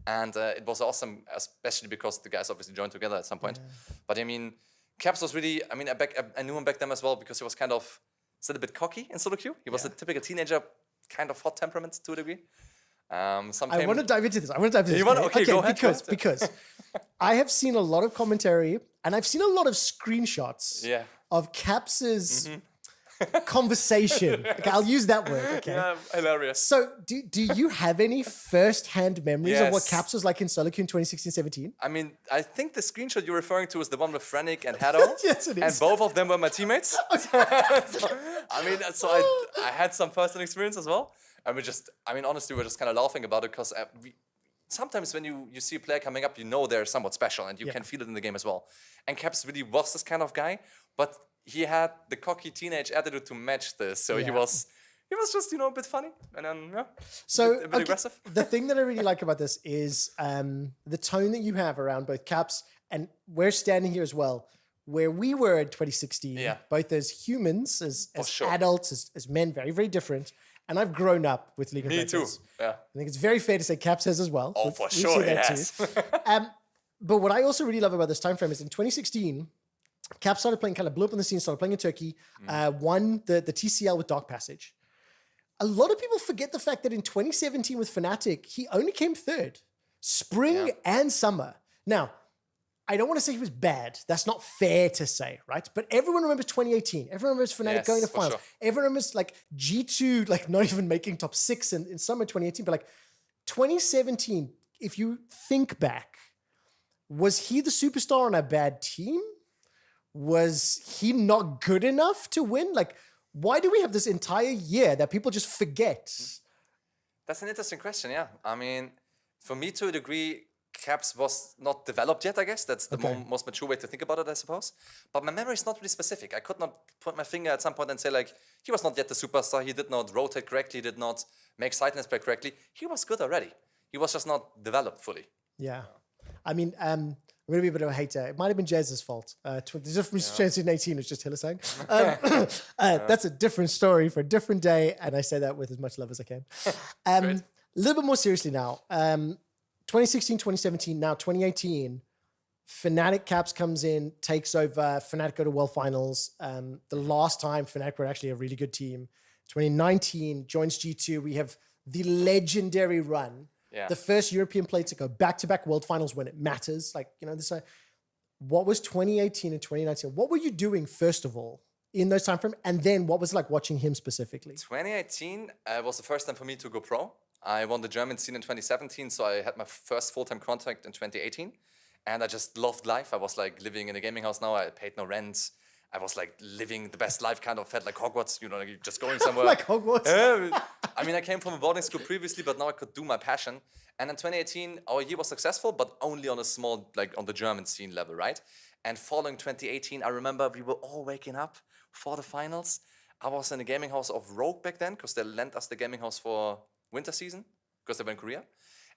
And it was awesome, especially because the guys obviously joined together at some point. But I mean, Caps was really, I mean, I knew him back then as well because he was kind of still a bit cocky in solo queue. He was a typical teenager, kind of hot temperament to a degree. I want to dive into this. You want to? Okay, go ahead. Because I have seen a lot of commentary and I've seen a lot of screenshots of Caps's conversation. Okay, I'll use that word. Okay. Yeah, hilarious. So do you have any first-hand memories of what Caps was like in solo queue in 2016-17? I mean, I think the screenshot you're referring to is the one with Frenic and Hado. Yes, it is. And both of them were my teammates. So I had some personal experience as well. And honestly, we're just kind of laughing about it because sometimes when you see a player coming up, you know they're somewhat special and you can feel it in the game as well. And Caps really was this kind of guy, but he had the cocky teenage attitude to match this. So he was just, a bit funny and then, a bit aggressive. The thing that I really like about this is the tone that you have around both Caps, and we're standing here as well, where we were in 2016, both as humans, as adults, as men, very, very different. And I've grown up with League of Legends. Me too, yeah. I think it's very fair to say Caps has as well. Oh, for sure, yes. But what I also really love about this time frame is in 2016, Caps started playing, kind of blew up on the scene, started playing in Turkey, won the TCL with Dark Passage. A lot of people forget the fact that in 2017 with Fnatic, he only came third, spring and summer. Now, I don't want to say he was bad. That's not fair to say, right? But everyone remembers 2018. Everyone remembers Fnatic Yes, going to for finals. sure. Everyone remembers like G2, like not even making top 6 in summer 2018. But like 2017, if you think back, was he the superstar on a bad team? Was he not good enough to win? Like, why do we have this entire year that people just forget? That's an interesting question, yeah. I mean, for me, to a degree, Caps was not developed yet, I guess. That's the most mature way to think about it, I suppose. But my memory is not really specific. I could not put my finger at some point and say, like, he was not yet the superstar. He did not rotate correctly, did not make sidelines play correctly. He was good already. He was just not developed fully. Yeah. I mean, I'm going to be a bit of a hater. It might have been Jez's fault. The difference between 2018 was just Hillesang. That's a different story for a different day, and I say that with as much love as I can. A little bit more seriously now. 2016, 2017, now 2018, Fnatic Caps comes in, takes over. Fnatic go to World Finals. The last time Fnatic were actually a really good team. 2019, joins G2. We have the legendary run. Yeah. The first European player to go back-to-back World Finals when it matters. Like, you know, what was 2018 and 2019? What were you doing, first of all, in those time frame? And then what was it like watching him specifically? 2018 was the first time for me to go pro. I won the German scene in 2017, so I had my first full-time contract in 2018. And I just loved life. I was like living in a gaming house now. I paid no rent. I was like living the best life, kind of felt like Hogwarts, you know, like just going somewhere. Like Hogwarts. I mean, I came from a boarding school previously, but now I could do my passion. And in 2018, our year was successful, but only on a small, like on the German scene level, right? And following 2018, I remember we were all waking up for the finals. I was in the gaming house of Rogue back then, because they lent us the gaming house for winter season, because they were in Korea.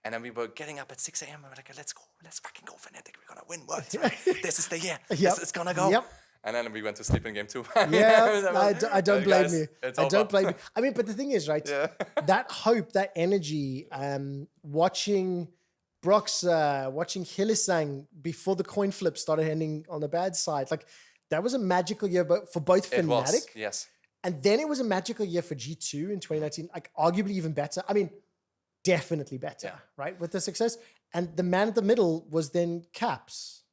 And then we were getting up at 6 a.m. and we were like, let's fucking go, Fnatic. We're going to win Worlds, right? This is the year. It's going to go. Yep. And then we went to sleep in game 2. Yeah, I don't blame guys, you. it's I over. don't blame you. I mean, but the thing is, right, that hope, that energy, watching Broxer, watching Hillesang before the coin flip started ending on the bad side, like that was a magical year for both It Fnatic. was, yes. And then it was a magical year for G2 in 2019, like arguably even better. I mean, definitely better, right, with the success. And the man at the middle was then Caps.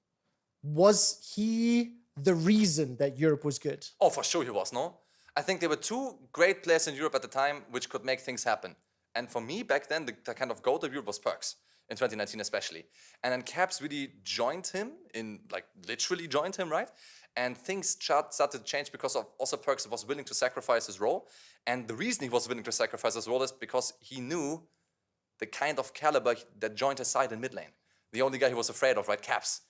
Was he the reason that Europe was good? Oh, for sure he was, no? I think there were two great players in Europe at the time which could make things happen. And for me, back then, the kind of go-to Europe was Perks, in 2019 especially. And then Caps really joined him, literally joined him, right? And things started to change because of also Perks was willing to sacrifice his role. And the reason he was willing to sacrifice his role is because he knew the kind of caliber that joined his side in mid lane. The only guy he was afraid of, right? Caps.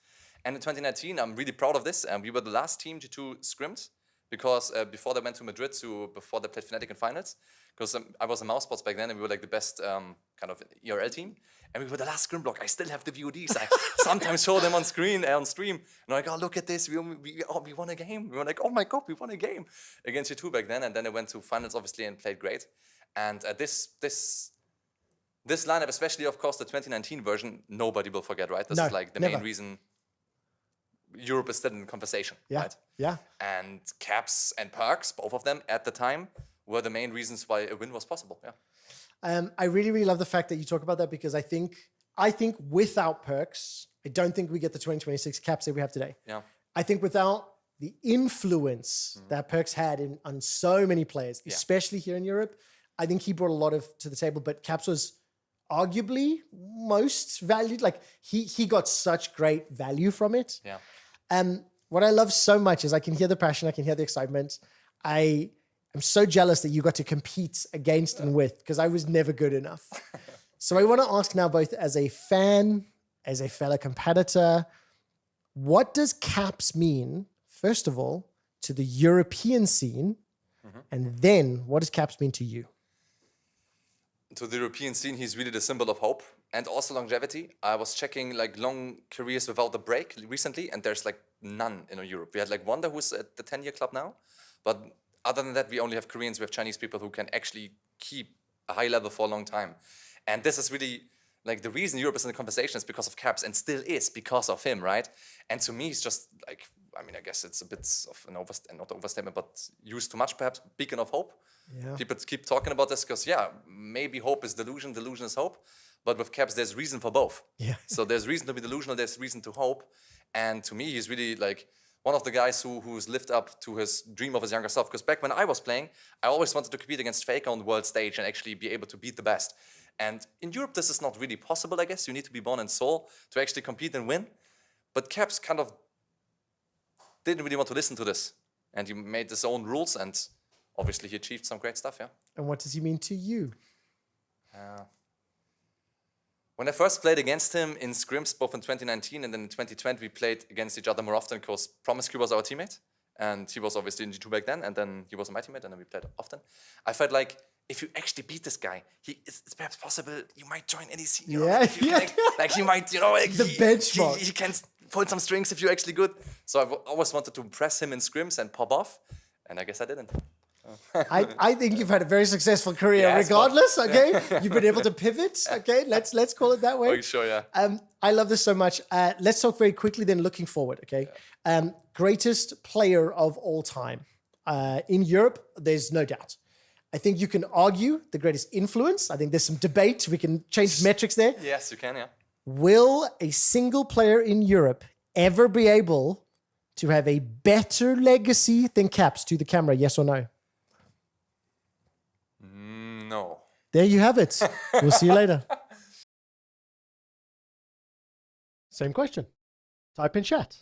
And in 2019, I'm really proud of this. And we were the last team G2 scrimmed because before they went to Madrid, before they played Fnatic in finals, because I was in Mousesports back then and we were like the best kind of ERL team. And we were the last scrim block. I still have the VODs. I sometimes show them on stream. And I'm like, oh, look at this. We won a game. We were like, oh my God, we won a game against G2 back then. And then I went to finals, obviously, and played great. And this lineup, especially, of course, the 2019 version, nobody will forget, right? This is like the main reason Europe is still in conversation, right? Yeah. And Caps and Perks, both of them at the time, were the main reasons why a win was possible. Yeah. I really, really love the fact that you talk about that because I think without Perks, I don't think we get the 2026 Caps that we have today. Yeah. I think without the influence that Perks had on so many players, especially here in Europe, I think he brought a lot to the table. But Caps was arguably most valued. Like he got such great value from it. Yeah. What I love so much is I can hear the passion, I can hear the excitement. I am so jealous that you got to compete against and with, because I was never good enough. So I want to ask now, both as a fan, as a fellow competitor, what does Caps mean, first of all, to the European scene? And then what does Caps mean to you? To the European scene, he's really the symbol of hope and also longevity. I was checking like long careers without a break recently, and there's like none in Europe. We had like Wonder, who's at the 10-year club now, but other than that, we only have Koreans, we have Chinese people who can actually keep a high level for a long time. And this is really like the reason Europe is in the conversation is because of Caps, and still is because of him, right? And to me, it's just like, I mean, I guess it's a bit of an not overstatement, but used too much perhaps, beacon of hope. Yeah. People keep talking about this because, maybe hope is delusion, delusion is hope. But with Caps, there's reason for both. Yeah. So there's reason to be delusional, there's reason to hope. And to me, he's really like one of the guys who's lived up to his dream of his younger self. Because back when I was playing, I always wanted to compete against Faker on the world stage and actually be able to beat the best. And in Europe, this is not really possible, I guess. You need to be born in Seoul to actually compete and win. But Caps kind of didn't really want to listen to this. And he made his own rules, and obviously he achieved some great stuff, yeah. And what does he mean to you? When I first played against him in scrims, both in 2019 and then in 2020, we played against each other more often because Promiscu was our teammate. And he was obviously in G2 back then, and then he was my teammate, and then we played often. I felt like if you actually beat this guy, it's perhaps possible you might join NEC. You know, Yeah, you can, like he might, you know, like the benchmark. He can pull some strings if you're actually good. So I've always wanted to impress him in scrims and pop off, and I guess I didn't. I think you've had a very successful career Yes, regardless, okay? You've been able to pivot, okay? Let's call it that way. Oh, sure, yeah. I love this so much. Let's talk very quickly then looking forward, okay? Greatest player of all time. In Europe, there's no doubt. I think you can argue the greatest influence. I think there's some debate. We can change metrics there. Yes, you can, yeah. Will a single player in Europe ever be able to have a better legacy than Caps? To the camera, yes or no? No. There you have it. We'll see you later. Same question. Type in chat.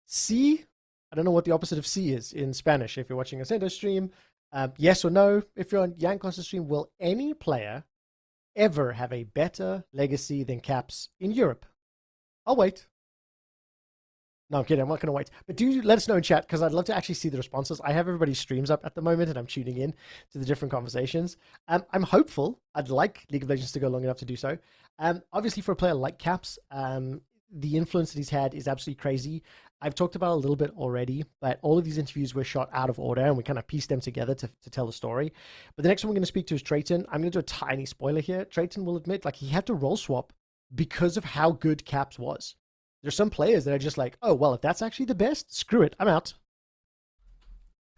C, I don't know what the opposite of C is in Spanish. If you're watching a Sendo stream, yes or no. If you're on Yankos' stream, will any player ever have a better legacy than Caps in Europe? I'll wait. No, I'm kidding. I'm not going to wait. But do let us know in chat, because I'd love to actually see the responses. I have everybody's streams up at the moment, and I'm tuning in to the different conversations. I'm hopeful. I'd like League of Legends to go long enough to do so. Obviously, for a player like Caps, the influence that he's had is absolutely crazy. I've talked about it a little bit already, but all of these interviews were shot out of order, and we kind of pieced them together to tell the story. But the next one we're going to speak to is Trayton. I'm going to do a tiny spoiler here. Trayton will admit, like, he had to role swap because of how good Caps was. There's some players that are just like, oh, well, if that's actually the best, screw it, I'm out.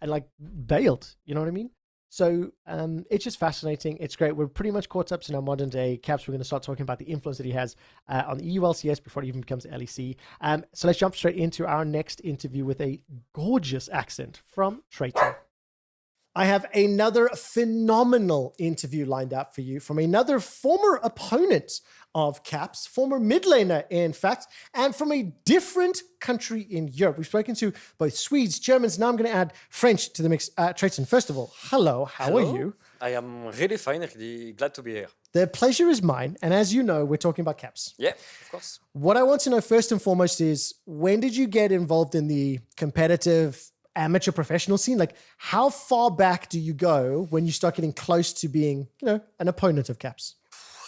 And like bailed, you know what I mean? So it's just fascinating. It's great. We're pretty much caught up to now modern day Caps. We're going to start talking about the influence that he has on the EULCS before it even becomes LEC. So let's jump straight into our next interview with a gorgeous accent from Trayton. I have another phenomenal interview lined up for you from another former opponent of Caps, former mid laner, in fact, and from a different country in Europe. We've spoken to both Swedes, Germans. Now I'm going to add French to the mix. Trayton, first of all, hello. How are you? I am really fine, really glad to be here. The pleasure is mine. And as you know, we're talking about Caps. Yeah, of course. What I want to know first and foremost is, when did you get involved in the competitive amateur professional scene? Like, how far back do you go when you start getting close to being, you know, an opponent of Caps?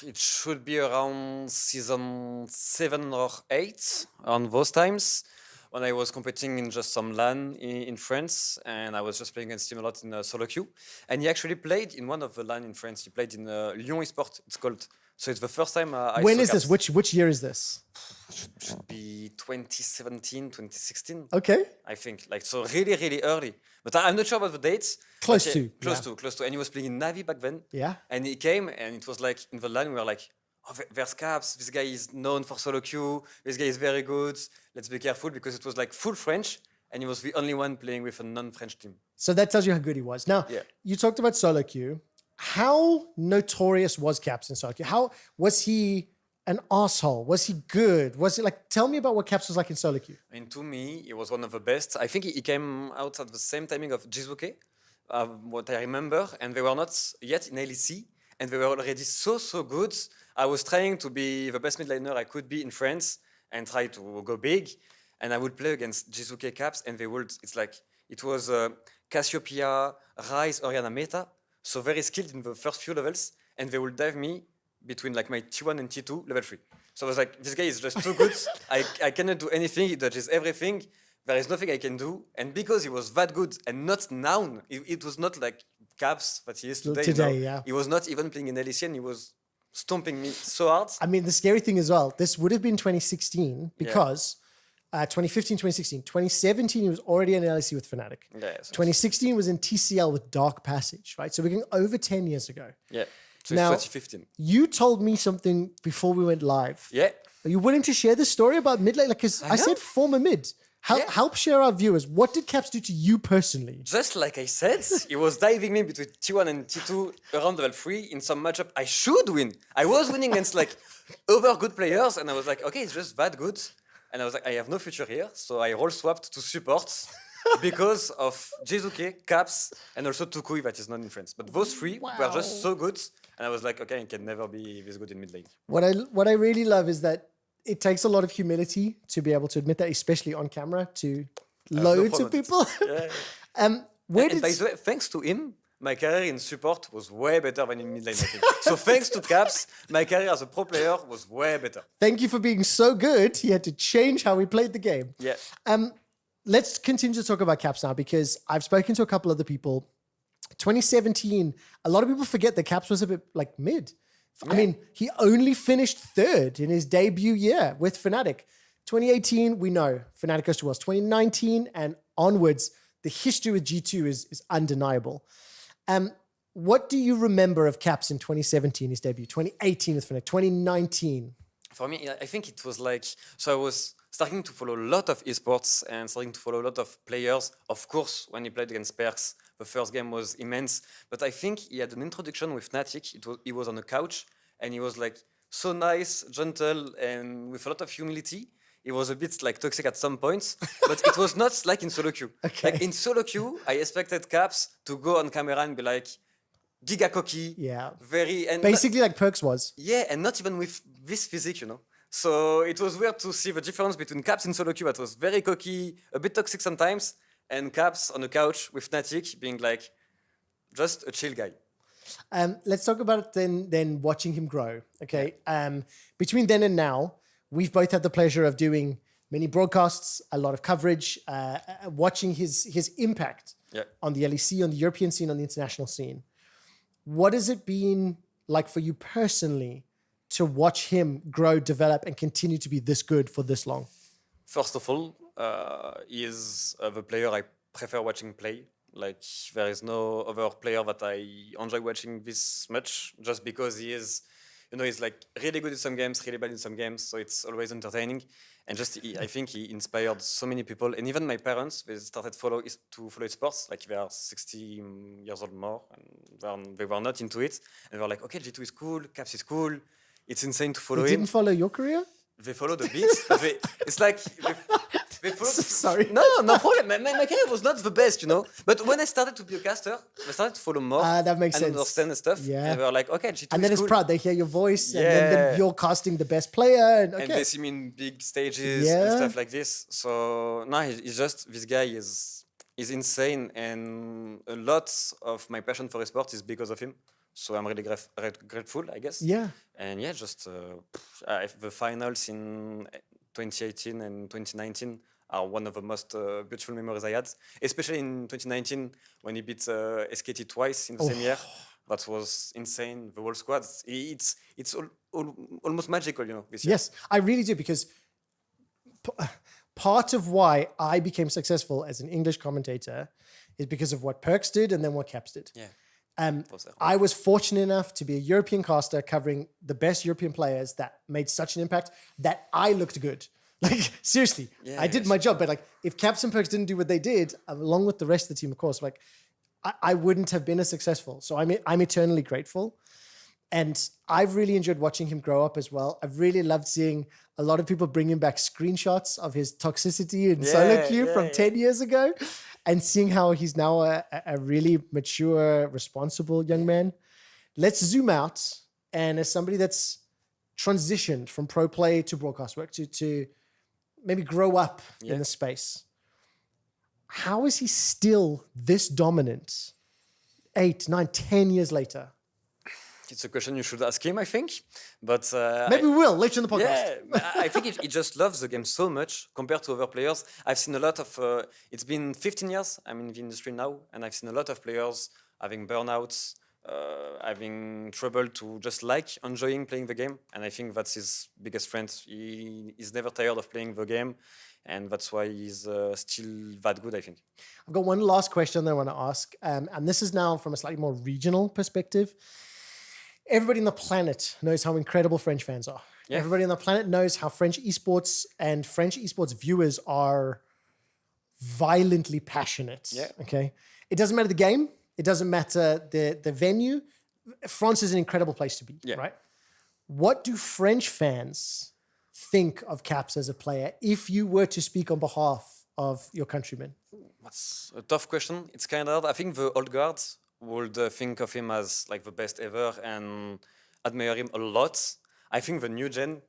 It should be around season 7 or 8 on those times, when I was competing in just some LAN in France, and I was just playing against him a lot in solo queue. And he actually played in one of the LAN in France. He played in Lyon Esports, it's called. So it's the first time I When saw is Caps. this? Which year is this? Should be 2017, 2016. Okay. I think, like, so really, really early. But I'm not sure about the dates. Close but, to, Close yeah. to. And he was playing in Navi back then. Yeah. And he came, and it was like, in the line, we were like, oh, there's Caps. This guy is known for solo queue. This guy is very good. Let's be careful, because it was like full French, and he was the only one playing with a non-French team. So that tells you how good he was. Now, Yeah. you talked about solo queue. How notorious was Caps in solo queue? How was he an asshole? Was he good? Was it like, tell me about what Caps was like in solo queue. And to me, he was one of the best. I think he came out at the same timing of G2, what I remember, and they were not yet in LEC, and they were already so good. I was trying to be the best mid laner I could be in France and try to go big, and I would play against G2 Caps, and they would, it's like, it was Cassiopeia, Ryze, Orianna meta, so very skilled in the first few levels, and they would dive me between like my T1 and T2, level 3. So I was like, this guy is just too good. I cannot do anything. He dodges everything. There is nothing I can do. And because he was that good and not now, it was not like Caps that he is today. Today, you know? yeah. He was not even playing in LEC, and he was stomping me so hard. I mean, the scary thing as well, this would have been 2016 because 2015, 2016, 2017, he was already in LEC with Fnatic. Yeah, so 2016 was in TCL with Dark Passage, right? So we're going over 10 years ago. yeah. So Now- it's 2015. You told me something before we went live. Yeah. Are you willing to share the story about mid lane? Like, because I said former mid. Help share our viewers. What did Caps do to you personally? Just like I said, he was diving me between T1 and T2 around level 3 in some matchup I should win. I was winning against like other good players, and I was like, okay, it's just that good. And I was like, I have no future here, so I role swapped to supports because of Jizuke, Caps, and also Tukui that is not in France. But those three were just so good, and I was like, okay, I can never be this good in mid lane. What I really love is that it takes a lot of humility to be able to admit that, especially on camera, to loads of people. Yeah. And By the way, thanks to him, my career in support was way better than in mid lane, I think. So thanks to Caps, my career as a pro player was way better. Thank you for being so good. He had to change how we played the game. Yeah. Let's continue to talk about Caps now, because I've spoken to a couple other people. 2017, a lot of people forget that Caps was a bit like mid. I mean, he only finished third in his debut year with Fnatic. 2018, we know Fnatic goes to Worlds. 2019 and onwards, the history with G2 is undeniable. What do you remember of Caps in 2017, his debut? 2018 with Fnatic, 2019? For me, I think it was like, so I was starting to follow a lot of esports and starting to follow a lot of players. Of course, when he played against Perks, the first game was immense. But I think he had an introduction with Fnatic. He was on a couch and he was like so nice, gentle, and with a lot of humility. He was a bit like toxic at some points, but it was not like in solo queue. Okay. Like in solo queue, I expected Caps to go on camera and be like, giga cocky, very and Basically like Perks was. yeah, and not even with this physique, you know. So it was weird to see the difference between Caps in solo queue that was very cocky, a bit toxic sometimes, and Caps on the couch with Fnatic being like just a chill guy. Let's talk about it then watching him grow. Okay. Between then and now, we've both had the pleasure of doing many broadcasts, a lot of coverage, watching his impact on the LEC, on the European scene, on the international scene. What has it been like for you personally to watch him grow, develop, and continue to be this good for this long? First of all, he is the player I prefer watching play. Like, there is no other player that I enjoy watching this much, just because he is, you know, he's like really good in some games, really bad in some games, so it's always entertaining. And I think he inspired so many people, and even my parents, they started to follow sports, like they are 60 years old more, and they were not into it, and they were like, okay, G2 is cool, Caps is cool, it's insane to follow They him. didn't follow your career? They followed a bit, but it's like they followed. Sorry. No problem. My career was not the best, you know. But when I started to be a caster, I started to follow more. That makes and sense. understand the stuff. Yeah. And they were like, okay, G2 And then is it's cool. proud. They hear your voice, and Yeah. then you're casting the best player. And, And okay. they see me in big stages Yeah. and stuff like this. So no, he's just, this guy is insane, and a lot of my passion for esports is because of him. So I'm really grateful, I guess. Yeah. And yeah, just the finals in 2018 and 2019 are one of the most beautiful memories I had, especially in 2019 when he beat SKT twice in the same year. That was insane. The whole squad, it's almost magical, you know, this year. Yes, I really do, because part of why I became successful as an English commentator is because of what Perks did and then what Caps did. Yeah. I was fortunate enough to be a European caster covering the best European players that made such an impact that I looked good. Like, seriously, I did my job. But like, if Caps and Perks didn't do what they did, along with the rest of the team, of course, like I wouldn't have been as successful. So I'm eternally grateful. And I've really enjoyed watching him grow up as well. I've really loved seeing a lot of people bringing back screenshots of his toxicity in solo queue from 10 years ago, and seeing how he's now a really mature, responsible young man. Let's zoom out. And as somebody that's transitioned from pro play to broadcast work to maybe grow up in the space, how is he still this dominant 8, 9, 10 years later? It's a question you should ask him, I think. But Maybe we will later in the podcast. yeah, I think he just loves the game so much compared to other players. I've seen a lot of, it's been 15 years I'm in the industry now, and I've seen a lot of players having burnouts, having trouble to just enjoying playing the game. And I think that's his biggest strength. He's never tired of playing the game, and that's why he's still that good, I think. I've got one last question that I want to ask, and this is now from a slightly more regional perspective. Everybody on the planet knows how incredible French fans are. Yeah. Everybody on the planet knows how French esports and French esports viewers are violently passionate. Yeah. Okay. It doesn't matter the game. It doesn't matter the venue. France is an incredible place to be, Yeah. right? What do French fans think of Caps as a player if you were to speak on behalf of your countrymen? That's a tough question. It's kind of hard. I think the old guards would think of him as like the best ever and admire him a lot. I think the new gen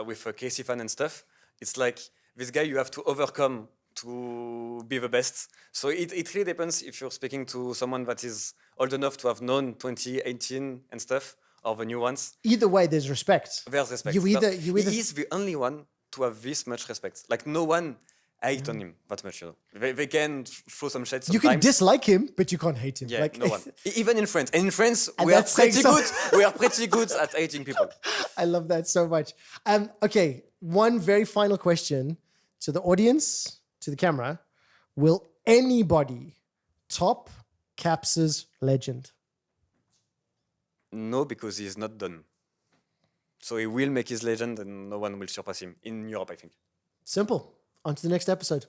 with Casey fan and stuff, it's like this guy you have to overcome to be the best. So it really depends if you're speaking to someone that is old enough to have known 2018 and stuff, or the new ones. Either way, there's respect. There's respect. You either He is the only one to have this much respect. Like no one hate on him that much. You know, they can throw some shade you sometimes. can dislike him, but you can't hate him. Yeah, Like, no one. Even in France. And in France, And we are that's saying pretty good. We are pretty good at hating people. I love that so much. Okay, one very final question to the audience, to the camera. Will anybody top Caps's legend? No, because he is not done. So he will make his legend and no one will surpass him. In Europe, I think. Simple. On to the next episode.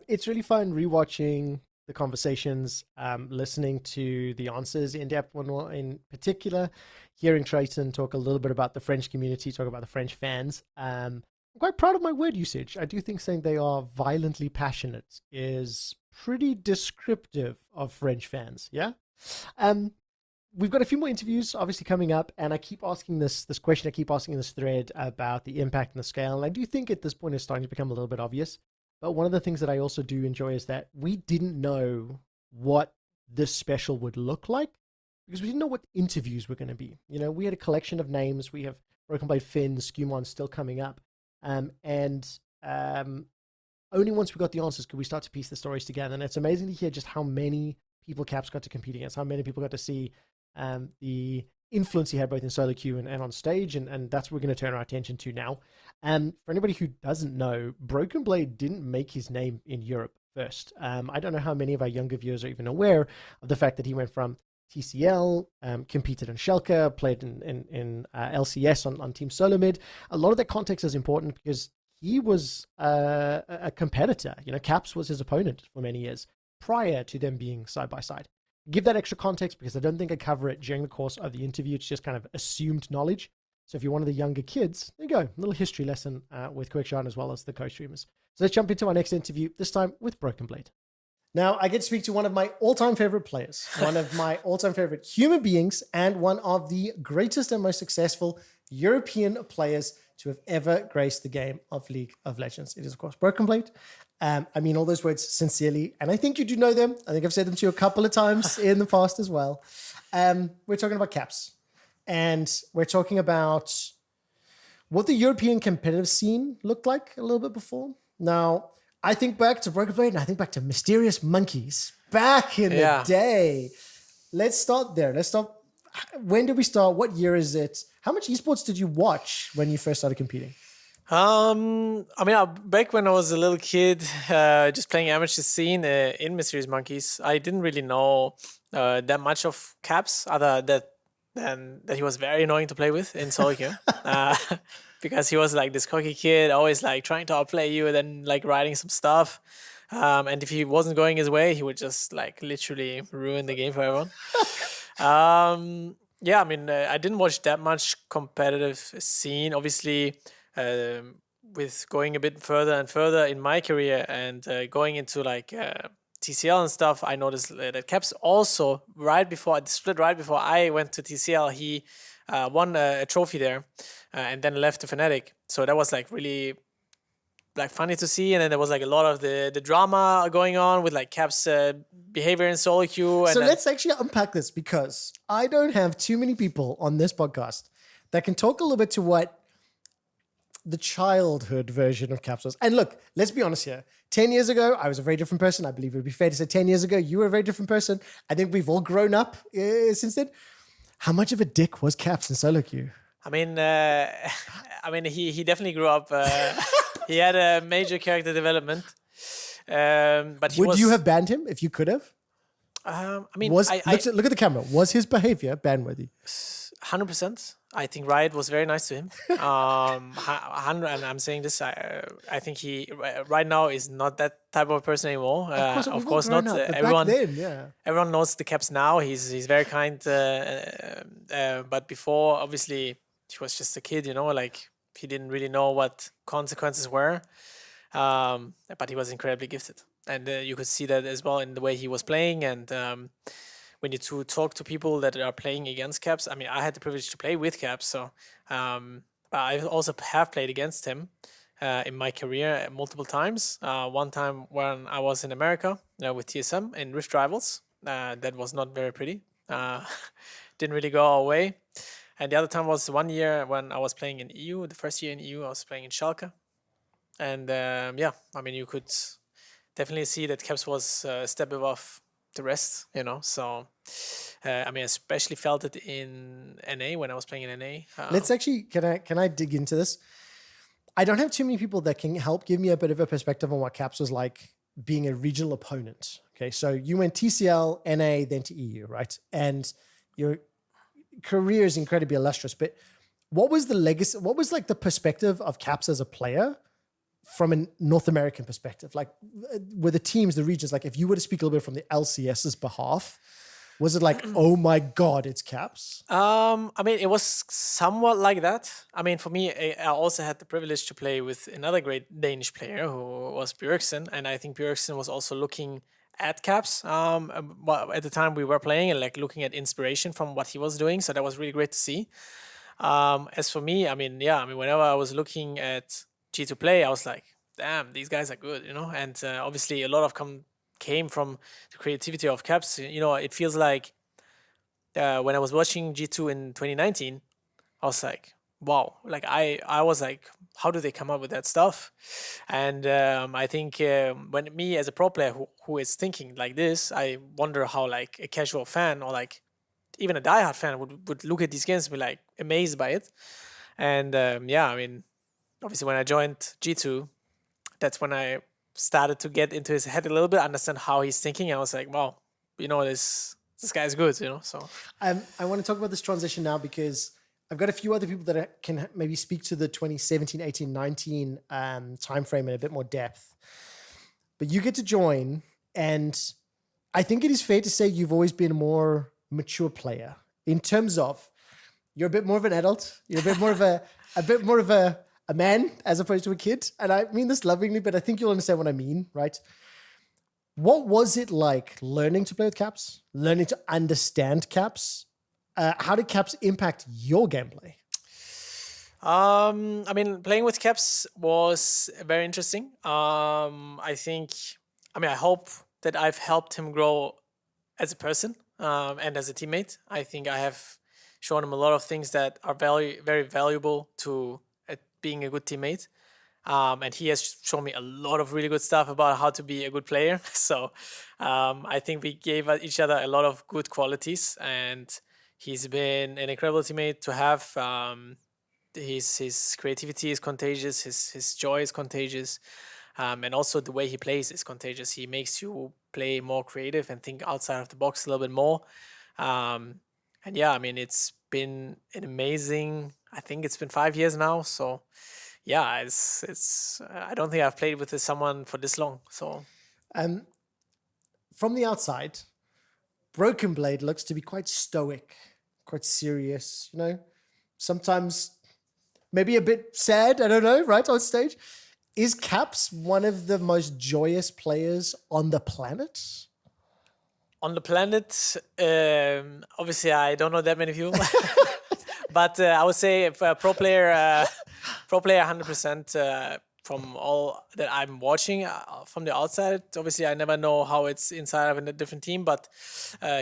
It's really fun rewatching the conversations, listening to the answers in depth, one in particular, hearing Trayton talk a little bit about the French community, talk about the French fans. I'm quite proud of my word usage. I do think saying they are violently passionate is pretty descriptive of French fans. Yeah. We've got a few more interviews obviously coming up, and I keep asking this question, I keep asking this thread about the impact and the scale. And I do think at this point it's starting to become a little bit obvious. But one of the things that I also do enjoy is that we didn't know what this special would look like because we didn't know what interviews were going to be. You know, we had a collection of names. We have Broken Blade Finn, Skumon still coming up. Only once we got the answers could we start to piece the stories together. And it's amazing to hear just how many people Caps got to compete against, how many people got to see the influence he had both in solo queue and on stage, and that's what we're going to turn our attention to now. For anybody who doesn't know, Broken Blade didn't make his name in Europe first. I don't know how many of our younger viewers are even aware of the fact that he went from TCL, competed in Schalke, played in LCS on Team Solo Mid. A lot of that context is important because he was a competitor. You know, Caps was his opponent for many years prior to them being side by side. Give that extra context because I don't think I cover it during the course of the interview. It's just kind of assumed knowledge. So if you're one of the younger kids, there you go. A little history lesson with Quickshot as well as the co-streamers. So let's jump into our next interview, this time with Broken Blade. Now, I get to speak to one of my all-time favorite players, one of my all-time favorite human beings, and one of the greatest and most successful European players to have ever graced the game of League of Legends. It is, of course, Broken Blade. I mean all those words sincerely, and I think you do know them. I think I've said them to you a couple of times in the past as well. We're talking about Caps, and we're talking about what the European competitive scene looked like a little bit before. Now, I think back to Broken Blade, and I think back to Mysterious Monkeys back in the day. Let's start there. Let's start. When did we start? What year is it? How much esports did you watch when you first started competing? I mean, back when I was a little kid, just playing amateur scene in Mysterious Monkeys, I didn't really know that much of Caps, other than that he was very annoying to play with in solo queue. Because he was like this cocky kid, always like trying to outplay you and then like writing some stuff. And if he wasn't going his way, he would just like literally ruin the game for everyone. Yeah, I mean, I didn't watch that much competitive scene. Obviously, with going a bit further and further in my career and going into like TCL and stuff, I noticed that Caps also right before I went to TCL, he won a trophy there and then left to Fnatic. So that was like really like funny to see, and then there was like a lot of the drama going on with like Caps behavior in solo queue. And so let's actually unpack this because I don't have too many people on this podcast that can talk a little bit to what the childhood version of Caps was. And look, let's be honest here. 10 years ago, I was a very different person. I believe it would be fair to say 10 years ago, you were a very different person. I think we've all grown up since then. How much of a dick was Caps in solo queue? I mean, he definitely grew up. He had a major character development. But would you have banned him if you could have? I mean, look at the camera. Was his behavior ban-worthy? 100%. I think Riot was very nice to him. 100, and I'm saying this. I think he right now is not that type of person anymore. Of course not. But Everyone. back then, yeah. Everyone knows the Caps now. He's very kind. But before, obviously, he was just a kid. Like he didn't really know what consequences were. But he was incredibly gifted, and you could see that as well in the way he was playing. And when you talk to people that are playing against Caps, I mean, I had the privilege to play with Caps, so I also have played against him in my career multiple times. One time when I was in America with TSM in Rift Rivals, that was not very pretty. Didn't really go our way. And the other time was 1 year when I was playing in EU. The first year in EU, I was playing in Schalke. And I mean, you could definitely see that Caps was a step above the rest, So, I mean, I especially felt it in NA when I was playing in NA. Let's actually, can I dig into this? I don't have too many people that can help give me a bit of a perspective on what Caps was like being a regional opponent. Okay, so you went TCL, NA, then to EU, right? And your career is incredibly illustrious. But what was the legacy? What was like the perspective of Caps as a player from a North American perspective? Like, were the teams, the regions, like if you were to speak a little bit from the LCS's behalf, was it like, oh my God, it's Caps? I mean, it was somewhat like that. I mean, for me, I also had the privilege to play with another great Danish player who was Björksen. And I think Björksen was also looking at Caps. At the time we were playing and like looking at inspiration from what he was doing. So that was really great to see. As for me, I mean, whenever I was looking at G2 play, I was like, damn, these guys are good, And obviously, a lot of came from the creativity of Caps. It feels like when I was watching G2 in 2019, I was like, wow, like I was like, how do they come up with that stuff? And I think when me as a pro player who is thinking like this, I wonder how like a casual fan or like even a diehard fan would look at these games and be like amazed by it. And I mean, obviously, when I joined G2, that's when I started to get into his head a little bit, understand how he's thinking. And I was like, wow, this guy's good, So I want to talk about this transition now because I've got a few other people that can maybe speak to the 2017, 18, 19 timeframe in a bit more depth. But you get to join, and I think it is fair to say you've always been a more mature player in terms of you're a bit more of an adult, you're a bit more of a man as opposed to a kid. And I mean this lovingly, but I think you'll understand what I mean, right? What was it like learning to play with Caps, learning to understand Caps? How did Caps impact your gameplay? I mean, playing with Caps was very interesting. I hope that I've helped him grow as a person and as a teammate. I think I have shown him a lot of things that are very, very valuable to being a good teammate. And he has shown me a lot of really good stuff about how to be a good player. So I think we gave each other a lot of good qualities, and he's been an incredible teammate to have. His creativity is contagious. His joy is contagious. And also the way he plays is contagious. He makes you play more creative and think outside of the box a little bit more. And I mean, it's been an amazing, I think it's been 5 years now. So it's I don't think I've played with someone for this long. So from the outside, Broken Blade looks to be quite stoic, quite serious, sometimes maybe a bit sad, I don't know, right, on stage. Is Caps one of the most joyous players on the planet? On the planet, obviously, I don't know that many people. But I would say pro player 100% from all that I'm watching from the outside. Obviously, I never know how it's inside of a different team, but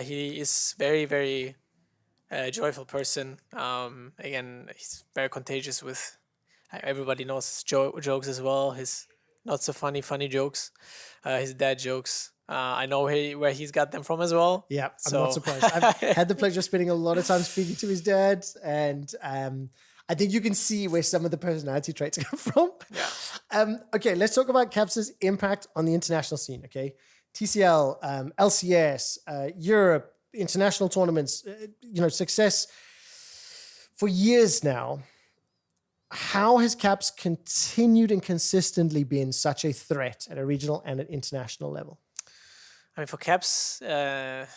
he is very, very joyful person. Again, he's very contagious with, everybody knows his jokes as well. His not so funny jokes, his dad jokes. I know where he's got them from as well. Yeah, I'm not surprised. I've had the pleasure of spending a lot of time speaking to his dad, and I think you can see where some of the personality traits come from. Yeah. Okay, let's talk about Caps' impact on the international scene, okay? TCL, LCS, Europe, international tournaments, success. For years now, how has Caps continued and consistently been such a threat at a regional and an international level? I mean, for Caps, League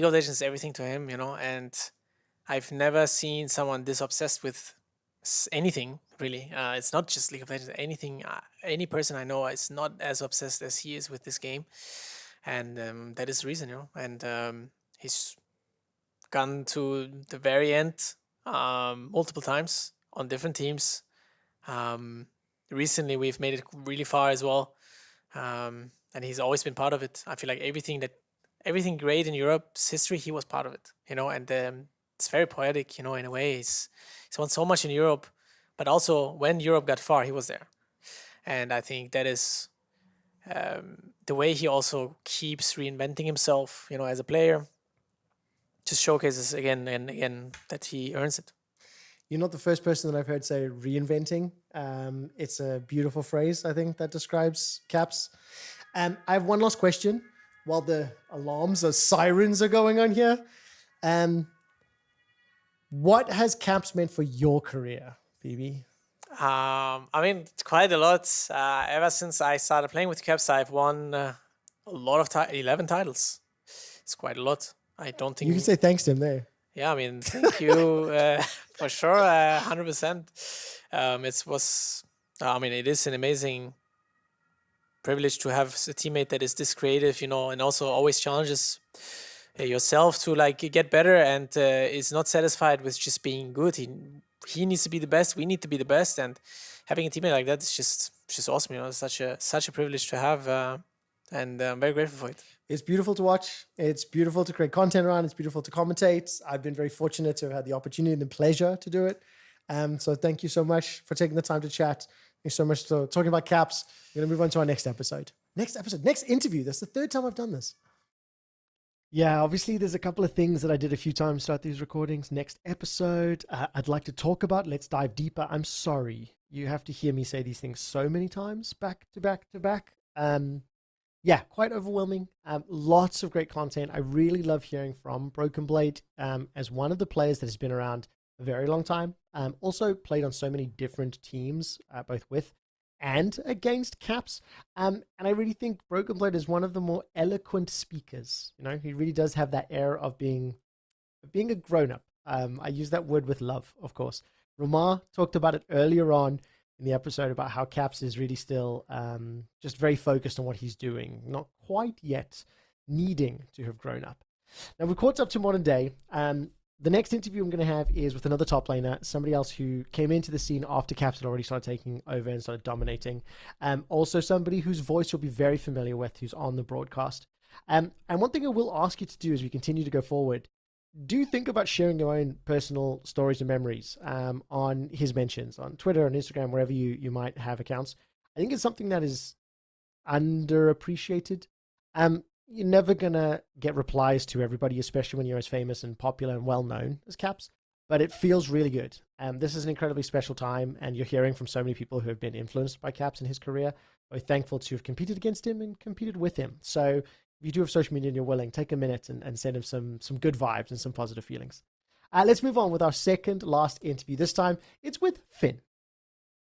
of Legends is everything to him, and I've never seen someone this obsessed with anything, really. It's not just League of Legends, anything. Any person I know is not as obsessed as he is with this game. And that is the reason, and he's gone to the very end multiple times on different teams. Recently, we've made it really far as well, and he's always been part of it. I feel like everything great in Europe's history, he was part of it, and it's very poetic, in a way. He's won so much in Europe, but also when Europe got far, he was there. And I think that is the way he also keeps reinventing himself, as a player. Just showcases again and again that he earns it. You're not the first person that I've heard say reinventing. It's a beautiful phrase, I think, that describes Caps. I have one last question while the alarms or sirens are going on here. What has Caps meant for your career, Phoebe? It's quite a lot. Ever since I started playing with Caps, I've won a lot of 11 titles. It's quite a lot. I don't think you can say thanks to him there. Yeah, thank you for sure, 100%. It is an amazing privilege to have a teammate that is this creative, and also always challenges yourself to get better and is not satisfied with just being good. He needs to be the best. We need to be the best, and having a teammate like that is just awesome. It's such a privilege to have, and I'm very grateful for it. It's beautiful to watch. It's beautiful to create content around. It's beautiful to commentate. I've been very fortunate to have had the opportunity and the pleasure to do it. So thank you so much for taking the time to chat. Thanks so much for talking about Caps. We're going to move on to our next episode. Next interview. That's the third time I've done this. Yeah, obviously there's a couple of things that I did a few times throughout these recordings. Next episode, I'd like to talk about. Let's dive deeper. I'm sorry. You have to hear me say these things so many times back to back to back. Yeah, quite overwhelming. Lots of great content. I really love hearing from Broken Blade as one of the players that has been around a very long time. Also played on so many different teams, both with and against Caps. And I really think Broken Blade is one of the more eloquent speakers. He really does have that air of being a grown-up. I use that word with love, of course. Romar talked about it earlier on in the episode about how Caps is really still just very focused on what he's doing, not quite yet needing to have grown up. Now, we've caught up to modern day. The next interview I'm going to have is with another top laner, somebody else who came into the scene after Caps had already started taking over and started dominating. Also somebody whose voice you'll be very familiar with, who's on the broadcast. And one thing I will ask you to do as we continue to go forward, do think about sharing your own personal stories and memories on his mentions, on Twitter and Instagram, wherever you might have accounts. I think it's something that is underappreciated. You're never going to get replies to everybody, especially when you're as famous and popular and well-known as Caps, but it feels really good. This is an incredibly special time, and you're hearing from so many people who have been influenced by Caps in his career. We're thankful to have competed against him and competed with him. So if you do have social media and you're willing, take a minute and send him some good vibes and some positive feelings. Let's move on with our second last interview. This time, it's with Finn.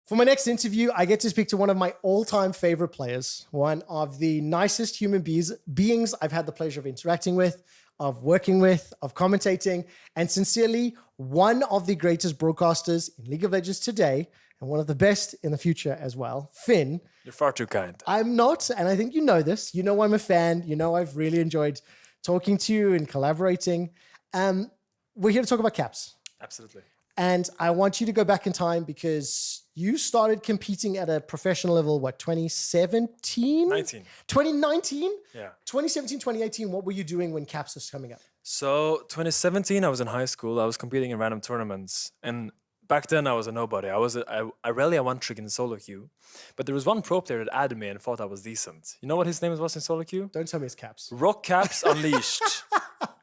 For my next interview, I get to speak to one of my all-time favorite players, one of the nicest human beings I've had the pleasure of interacting with, of working with, of commentating, and sincerely, one of the greatest broadcasters in League of Legends today, and one of the best in the future as well, Finn. You're far too kind. I'm not, and I think you know this. You know I'm a fan. You know I've really enjoyed talking to you and collaborating. We're here to talk about Caps. Absolutely. And I want you to go back in time because you started competing at a professional level, 2017? 2019? Yeah. 2017, 2018, what were you doing when Caps was coming up? So 2017, I was in high school. I was competing in random tournaments. And back then, I was a nobody. I rarely a one-trick in solo queue. But there was one pro player that added me and thought I was decent. You know what his name was in solo queue? Don't tell me it's Caps. Rock Caps Unleashed.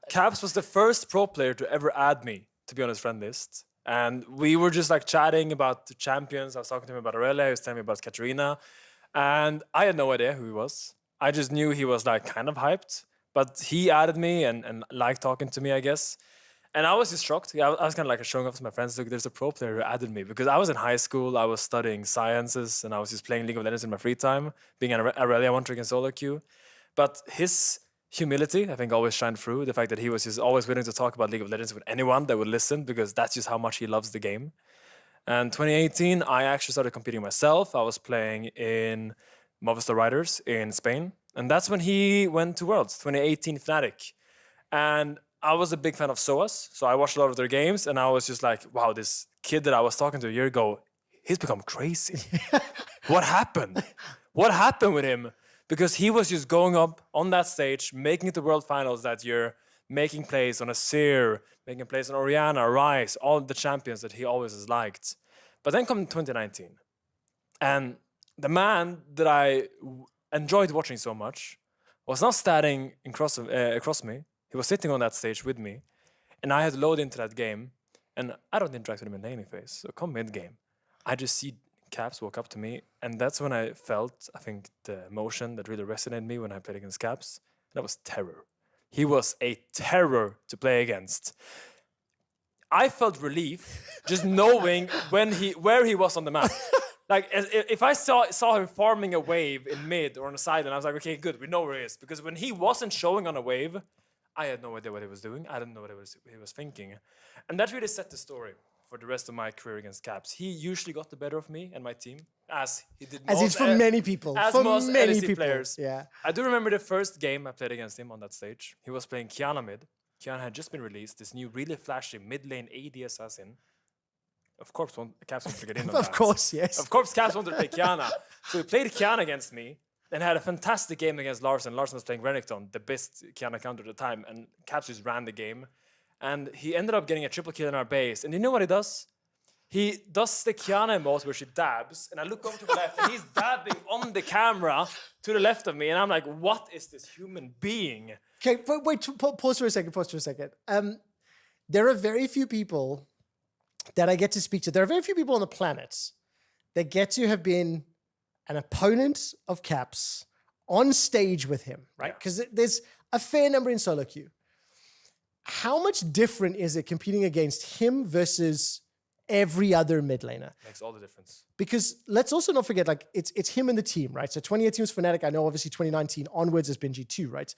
Caps was the first pro player to ever add me, to be on his friend list. And we were just chatting about the champions. I was talking to him about Aurelia. He was telling me about Katarina. And I had no idea who he was. I just knew he was kind of hyped. But he added me and liked talking to me, I guess. And I was just shocked. Yeah, I was kind of like showing off to my friends. Look, there's a pro player who added me because I was in high school. I was studying sciences and I was just playing League of Legends in my free time, being an Aurelia one trick and solo queue. But his humility, I think, always shined through. The fact that he was just always willing to talk about League of Legends with anyone that would listen because that's just how much he loves the game. And 2018, I actually started competing myself. I was playing in Movistar Riders in Spain. And that's when he went to Worlds, 2018 Fnatic. And I was a big fan of SOAS, so I watched a lot of their games, and I was just like, wow, this kid that I was talking to a year ago, he's become crazy. What happened? What happened with him? Because he was just going up on that stage, making it to World Finals that year, making plays on Azir, making plays on Orianna, Ryze, all the champions that he always has liked. But then come 2019, and the man that I enjoyed watching so much was now standing across me. He was sitting on that stage with me, and I had to load into that game, and I don't interact with him in any phase. So come mid-game, I just see Caps walk up to me, and that's when I felt, I think, the emotion that really resonated me when I played against Caps. That was terror. He was a terror to play against. I felt relief just knowing where he was on the map. Like, if I saw him forming a wave in mid or on the side, and I was like, okay, good, we know where he is. Because when he wasn't showing on a wave, I had no idea what he was doing. I didn't know what he was thinking. And that really set the story for the rest of my career against Caps. He usually got the better of me and my team, as he did As it's for many people. as For most many LEC people. players. Yeah. I do remember the first game I played against him on that stage. He was playing Kiana mid. Kiana had just been released, this new really flashy mid-lane AD assassin. Of course, Caps wanted to get in on that. Of course, yes. Of course, Caps wanted to play Kiana. So he played Kiana against me and had a fantastic game against Larsen. Larsen was playing Renekton, the best Kiana counter at the time, and Caps just ran the game. And he ended up getting a triple kill in our base. And you know what he does? He does the Kiana emote where she dabs, and I look over to the left, and he's dabbing on the camera to the left of me, and I'm like, what is this human being? Okay, wait, pause for a second, there are very few people that I get to speak to. There are very few people on the planet that get to have been an opponent of Caps on stage with him, right? Because there's a fair number in solo queue. How much different is it competing against him versus every other mid laner? Makes all the difference. Because let's also not forget, like, it's him and the team, right? So 2018 was Fnatic. I know obviously 2019 onwards has been G2, right?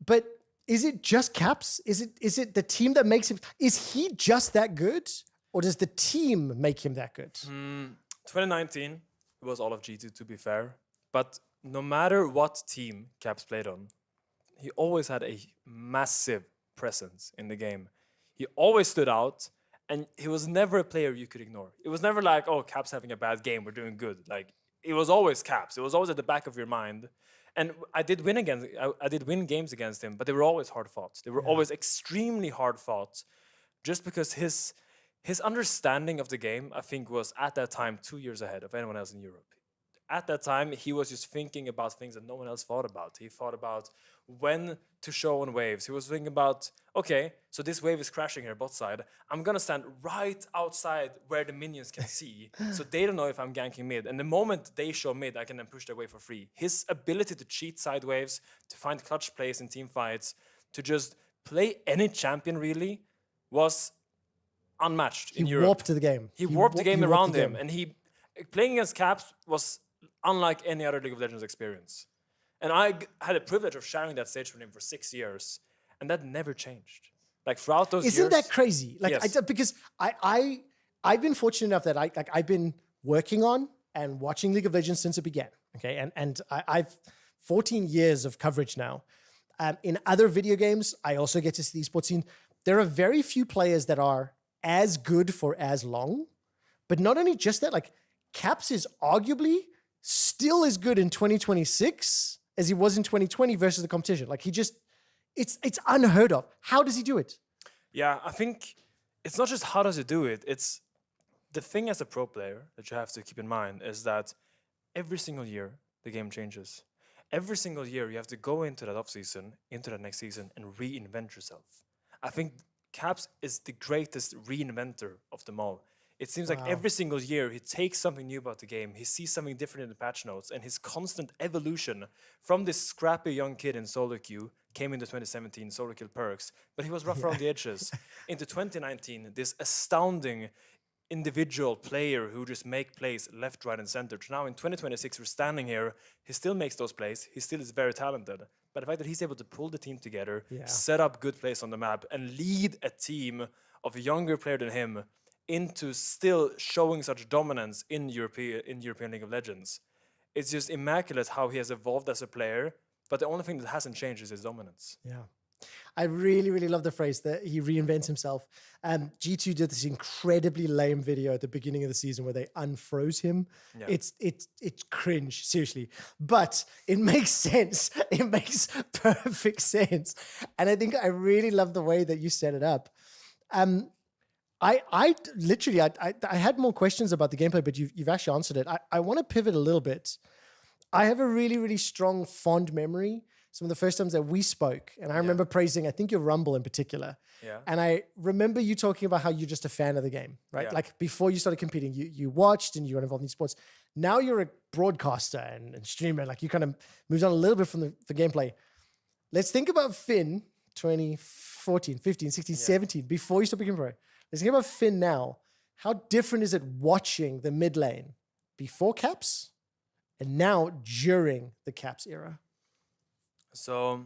But is it just Caps? Is it the team that makes him? Is he just that good? Or does the team make him that good? 2019, it was all of G2, to be fair. But no matter what team Caps played on, he always had a massive presence in the game. He always stood out, and he was never a player you could ignore. It was never like, oh, Caps having a bad game, we're doing good. Like, it was always Caps. It was always at the back of your mind. And I did win games against him, but they were always hard fought. They were always extremely hard fought, just because his understanding of the game, I think, was at that time 2 years ahead of anyone else in Europe. At that time, he was just thinking about things that no one else thought about. He thought about when to show on waves. He was thinking about, okay, so this wave is crashing here, bot side. I'm going to stand right outside where the minions can see, so they don't know if I'm ganking mid. And the moment they show mid, I can then push their wave for free. His ability to cheat side waves, to find clutch plays in team fights, to just play any champion, really, was unmatched in Europe. He warped the game. He warped the game around him, and playing against Caps was unlike any other League of Legends experience. And I had the privilege of sharing that stage with him for 6 years, and that never changed. Like, throughout those years. Isn't that crazy? Like, Yes. because I've been fortunate enough that I've been working on and watching League of Legends since it began. Okay, and I've 14 years of coverage now. In other video games, I also get to see the esports scene. There are very few players that are as good for as long, but not only just that, like, Caps is arguably still as good in 2026 as he was in 2020 versus the competition. Like, it's unheard of. How does he do it? Yeah, I think it's not just how does he do it, it's the thing as a pro player that you have to keep in mind is that every single year the game changes. Every single year you have to go into that off season, into that next season, and reinvent yourself. I think Caps is the greatest reinventor of them all. It seems like every single year he takes something new about the game, he sees something different in the patch notes, and his constant evolution from this scrappy young kid in solo queue came into 2017, solo kill perks, but he was rough around the edges. Into 2019, this astounding individual player who just make plays left, right, and center. Now in 2026, we're standing here. He still makes those plays. He still is very talented. But the fact that he's able to pull the team together, set up good plays on the map, and lead a team of a younger player than him into still showing such dominance in European League of Legends, it's just immaculate how he has evolved as a player. But the only thing that hasn't changed is his dominance. Yeah. I really, really love the phrase that he reinvents himself. G2 did this incredibly lame video at the beginning of the season where they unfroze him. Yeah. It's cringe, seriously. But it makes sense. It makes perfect sense. And I think I really love the way that you set it up. I literally had more questions about the gameplay, but you've actually answered it. I want to pivot a little bit. I have a really, really strong, fond memory. Some of the first times that we spoke, and I remember praising, I think your Rumble in particular. Yeah. And I remember you talking about how you're just a fan of the game, right? Yeah. Like before you started competing, you watched and you got involved in sports. Now you're a broadcaster and streamer. Like you kind of moved on a little bit from the gameplay. Let's think about Finn 2014, 15, 16, 17, before you started becoming pro. Let's think about Finn now. How different is it watching the mid lane before Caps and now during the Caps era? So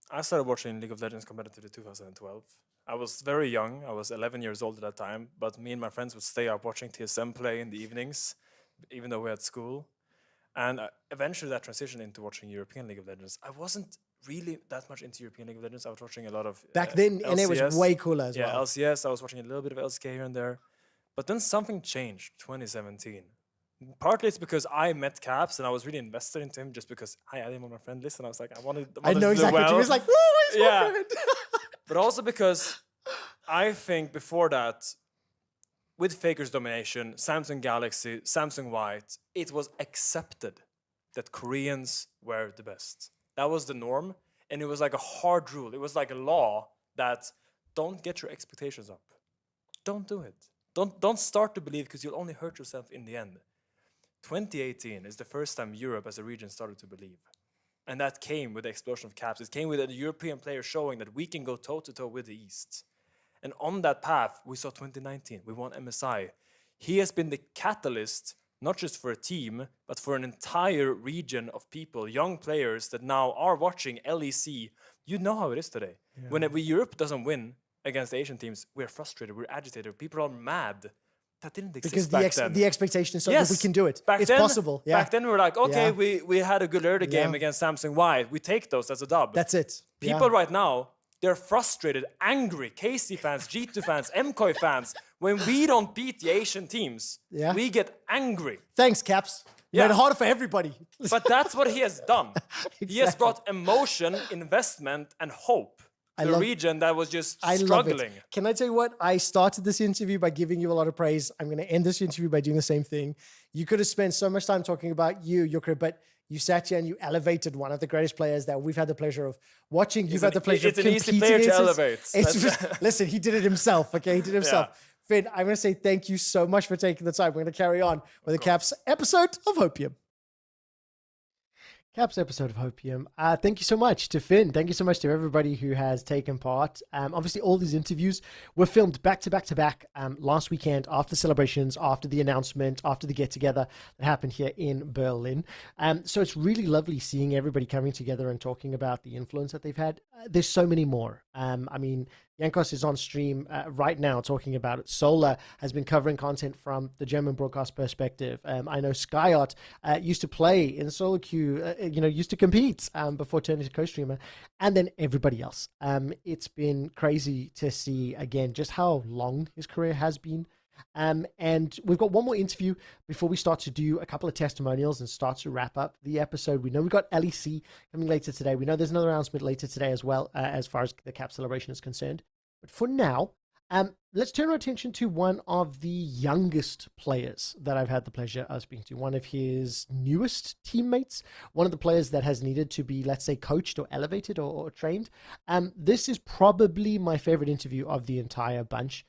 I started watching League of Legends competitive in 2012. I was very young. I was 11 years old at that time, but me and my friends would stay up watching TSM play in the evenings, even though we had school. And eventually that transitioned into watching European League of Legends. I wasn't really that much into European League of Legends. I was watching a lot of Back then, and it was way cooler as well. Yeah, LCS. I was watching a little bit of LCK here and there. But then something changed 2017. Partly it's because I met Caps and I was really invested into him just because I had him on my friend list and I was like, I wanted I know to do exactly what you well. mean. It's like, woo, he's my friend. But also because I think before that, with Faker's domination, Samsung Galaxy, Samsung White, it was accepted that Koreans were the best. That was the norm, and it was like a hard rule. It was like a law that don't get your expectations up. Don't do it. Don't start to believe because you'll only hurt yourself in the end. 2018 is the first time Europe as a region started to believe. And that came with the explosion of Caps. It came with a European player showing that we can go toe-to-toe with the East. And on that path, we saw 2019. We won MSI. He has been the catalyst, not just for a team, but for an entire region of people, young players that now are watching LEC. You know how it is today. Yeah. Whenever Europe doesn't win against the Asian teams, we're frustrated, we're agitated, people are mad. That didn't exist because back then. The expectation is so that we can do it. It's possible. Yeah. Back then we were like, okay, we had a good early game against Samsung White. We take those as a dub. That's it. People right now, they're frustrated, angry. KC fans, G2 fans, MKOI fans. When we don't beat the Asian teams, we get angry. Thanks, Caps. Made it harder for everybody. But that's what he has done. Exactly. He has brought emotion, investment, and hope. The region that was just struggling. Can I tell you what? I started this interview by giving you a lot of praise. I'm going to end this interview by doing the same thing. You could have spent so much time talking about your career, but you sat here and you elevated one of the greatest players that we've had the pleasure of watching. You've had the pleasure of competing. It's an easy player to elevate. Listen, he did it himself, okay? He did it himself. Yeah. Finn, I'm going to say thank you so much for taking the time. We're going to carry on with the Caps episode of HopEUm. Caps episode of HopEUm. Thank you so much to Finn. Thank you so much to everybody who has taken part. Obviously, all these interviews were filmed back to back last weekend after celebrations, after the announcement, after the get-together that happened here in Berlin. So it's really lovely seeing everybody coming together and talking about the influence that they've had. There's so many more. I mean, Jankos is on stream right now talking about it. Sola has been covering content from the German broadcast perspective. I know Skyart used to play in solo queue, used to compete before turning to co-streamer, and then everybody else. It's been crazy to see, again, just how long his career has been. And we've got one more interview before we start to do a couple of testimonials and start to wrap up the episode. We know we've got LEC coming later today. We know there's another announcement later today as well, as far as the Cap celebration is concerned. But for now, let's turn our attention to one of the youngest players that I've had the pleasure of speaking to, one of his newest teammates, one of the players that has needed to be, let's say, coached or elevated or trained. This is probably my favorite interview of the entire bunch.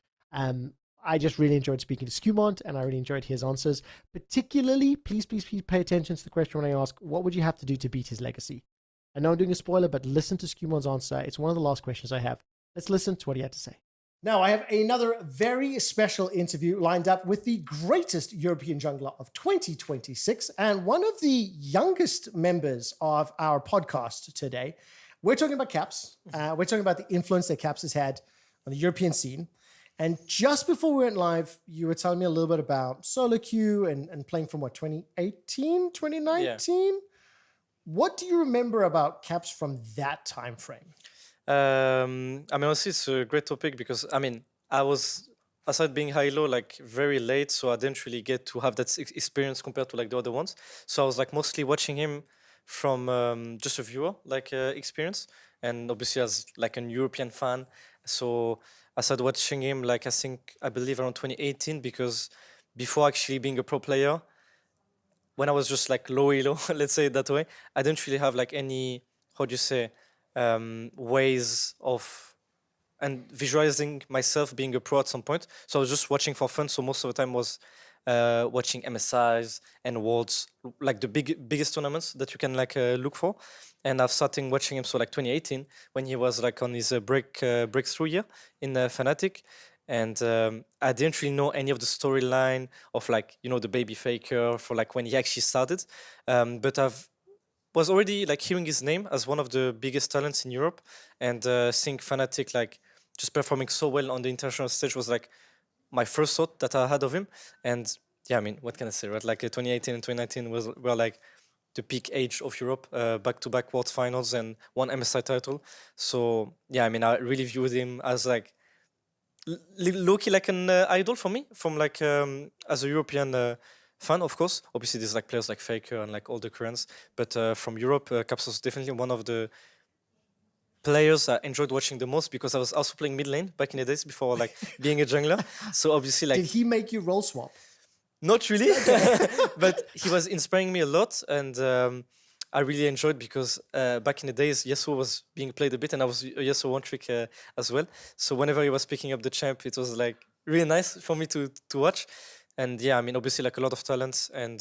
I just really enjoyed speaking to Skumont, and I really enjoyed his answers. Particularly, please pay attention to the question when I ask, what would you have to do to beat his legacy? I know I'm doing a spoiler, but listen to Skumon's answer. It's one of the last questions I have. Let's listen to what he had to say. Now, I have another very special interview lined up with the greatest European jungler of 2026 and one of the youngest members of our podcast today. We're talking about Caps. We're talking about the influence that Caps has had on the European scene. And just before we went live, you were telling me a little bit about solo queue and playing from what, 2018, 2019? Yeah. What do you remember about Caps from that time frame? I mean, honestly, it's a great topic because, I mean, I was, aside being high-low, like very late, so I didn't really get to have that experience compared to like the other ones. So I was like mostly watching him from just a viewer like experience, and obviously as like an European fan. So I started watching him like I believe around 2018, because before actually being a pro player, when I was just like low elo, let's say it that way, I didn't really have like any, how do you say, ways of and visualizing myself being a pro at some point. So I was just watching for fun. So most of the time was watching MSIs and Worlds, like the biggest tournaments that you can like look for. And I've started watching him so like 2018 when he was like on his breakthrough year in Fnatic. And I didn't really know any of the storyline of like, you know, the baby faker for like when he actually started. But I've was already like hearing his name as one of the biggest talents in Europe, and seeing Fnatic like just performing so well on the international stage was like my first thought that I had of him. And yeah, I mean, what can I say, right? Like 2018 and 2019 were like the peak age of Europe, back-to-back World Finals and one MSI title. So yeah, I mean, I really viewed him as like low-key like an idol for me, from like as a European fan, of course. Obviously, there's like players like Faker and like all the currents, but from Europe, Caps was definitely one of the players I enjoyed watching the most, because I was also playing mid lane back in the days before like being a jungler. So obviously, like, did he make you role swap? Not really, but he was inspiring me a lot, and I really enjoyed, because back in the days, Yasuo was being played a bit, and I was a Yasuo one trick as well. So whenever he was picking up the champ, it was like really nice for me to watch. And yeah, I mean, obviously, like a lot of talents, and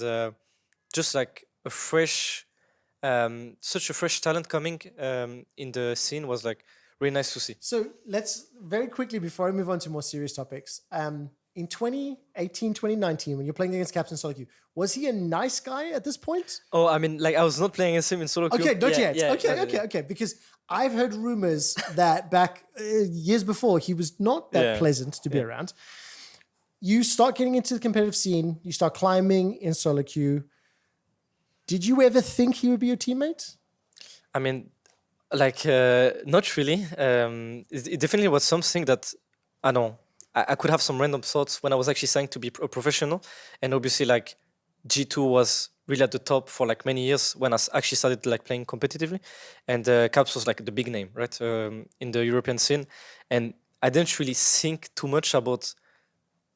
just like a fresh, such a fresh talent coming in the scene was like really nice to see. So let's very quickly, before I move on to more serious topics, in 2018, 2019, when you're playing against Caps in solo queue, was he a nice guy at this point? Oh, I mean, like I was not playing against him in solo queue. Okay, not yet. Yeah, Okay. Because I've heard rumors that back years before, he was not that pleasant to be around. You start getting into the competitive scene, you start climbing in solo queue. Did you ever think he would be your teammate? I mean, like, not really. It definitely was something that, I don't know, I could have some random thoughts when I was actually starting to be a professional. And obviously, like, G2 was really at the top for like many years when I actually started like playing competitively. And Caps was like the big name, right, in the European scene. And I didn't really think too much about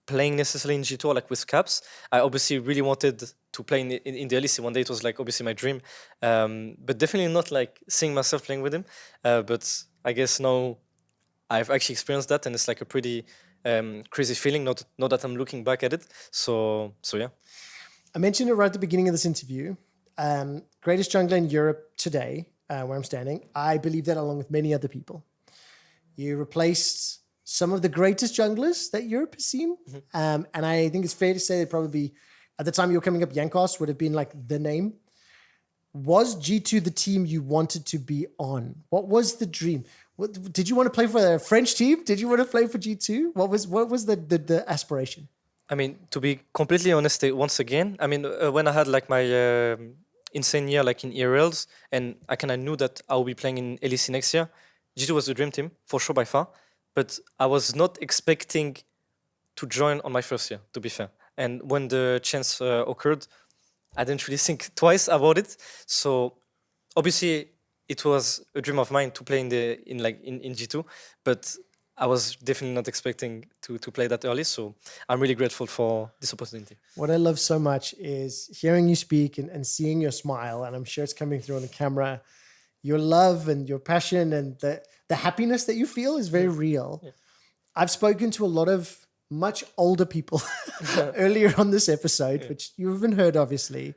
playing necessarily in G2 or like with Caps. I obviously really wanted to play in the LEC one day. It was like obviously my dream, but definitely not like seeing myself playing with him. But I guess now I've actually experienced that, and it's like a pretty crazy feeling. Not that I'm looking back at it. So yeah. I mentioned it right at the beginning of this interview. Greatest jungler in Europe today, where I'm standing. I believe that along with many other people. You replaced some of the greatest junglers that Europe has seen. And I think it's fair to say that probably at the time you were coming up, Jankos would have been like the name. Was G2 the team you wanted to be on? What was the dream? Did you want to play for a French team? Did you want to play for G2? What was the aspiration? I mean, to be completely honest, once again, I mean, when I had like my insane year like in ERLs, and I knew that I will be playing in LEC next year, G2 was the dream team, for sure, by far. But I was not expecting to join on my first year, to be fair. And when the chance occurred, I didn't really think twice about it. So obviously, it was a dream of mine to play in G2, but I was definitely not expecting to play that early. So I'm really grateful for this opportunity. What I love so much is hearing you speak and seeing your smile, and I'm sure it's coming through on the camera. Your love and your passion and the happiness that you feel is very real. Yeah. I've spoken to a lot of much older people earlier on this episode, which you haven't heard, obviously.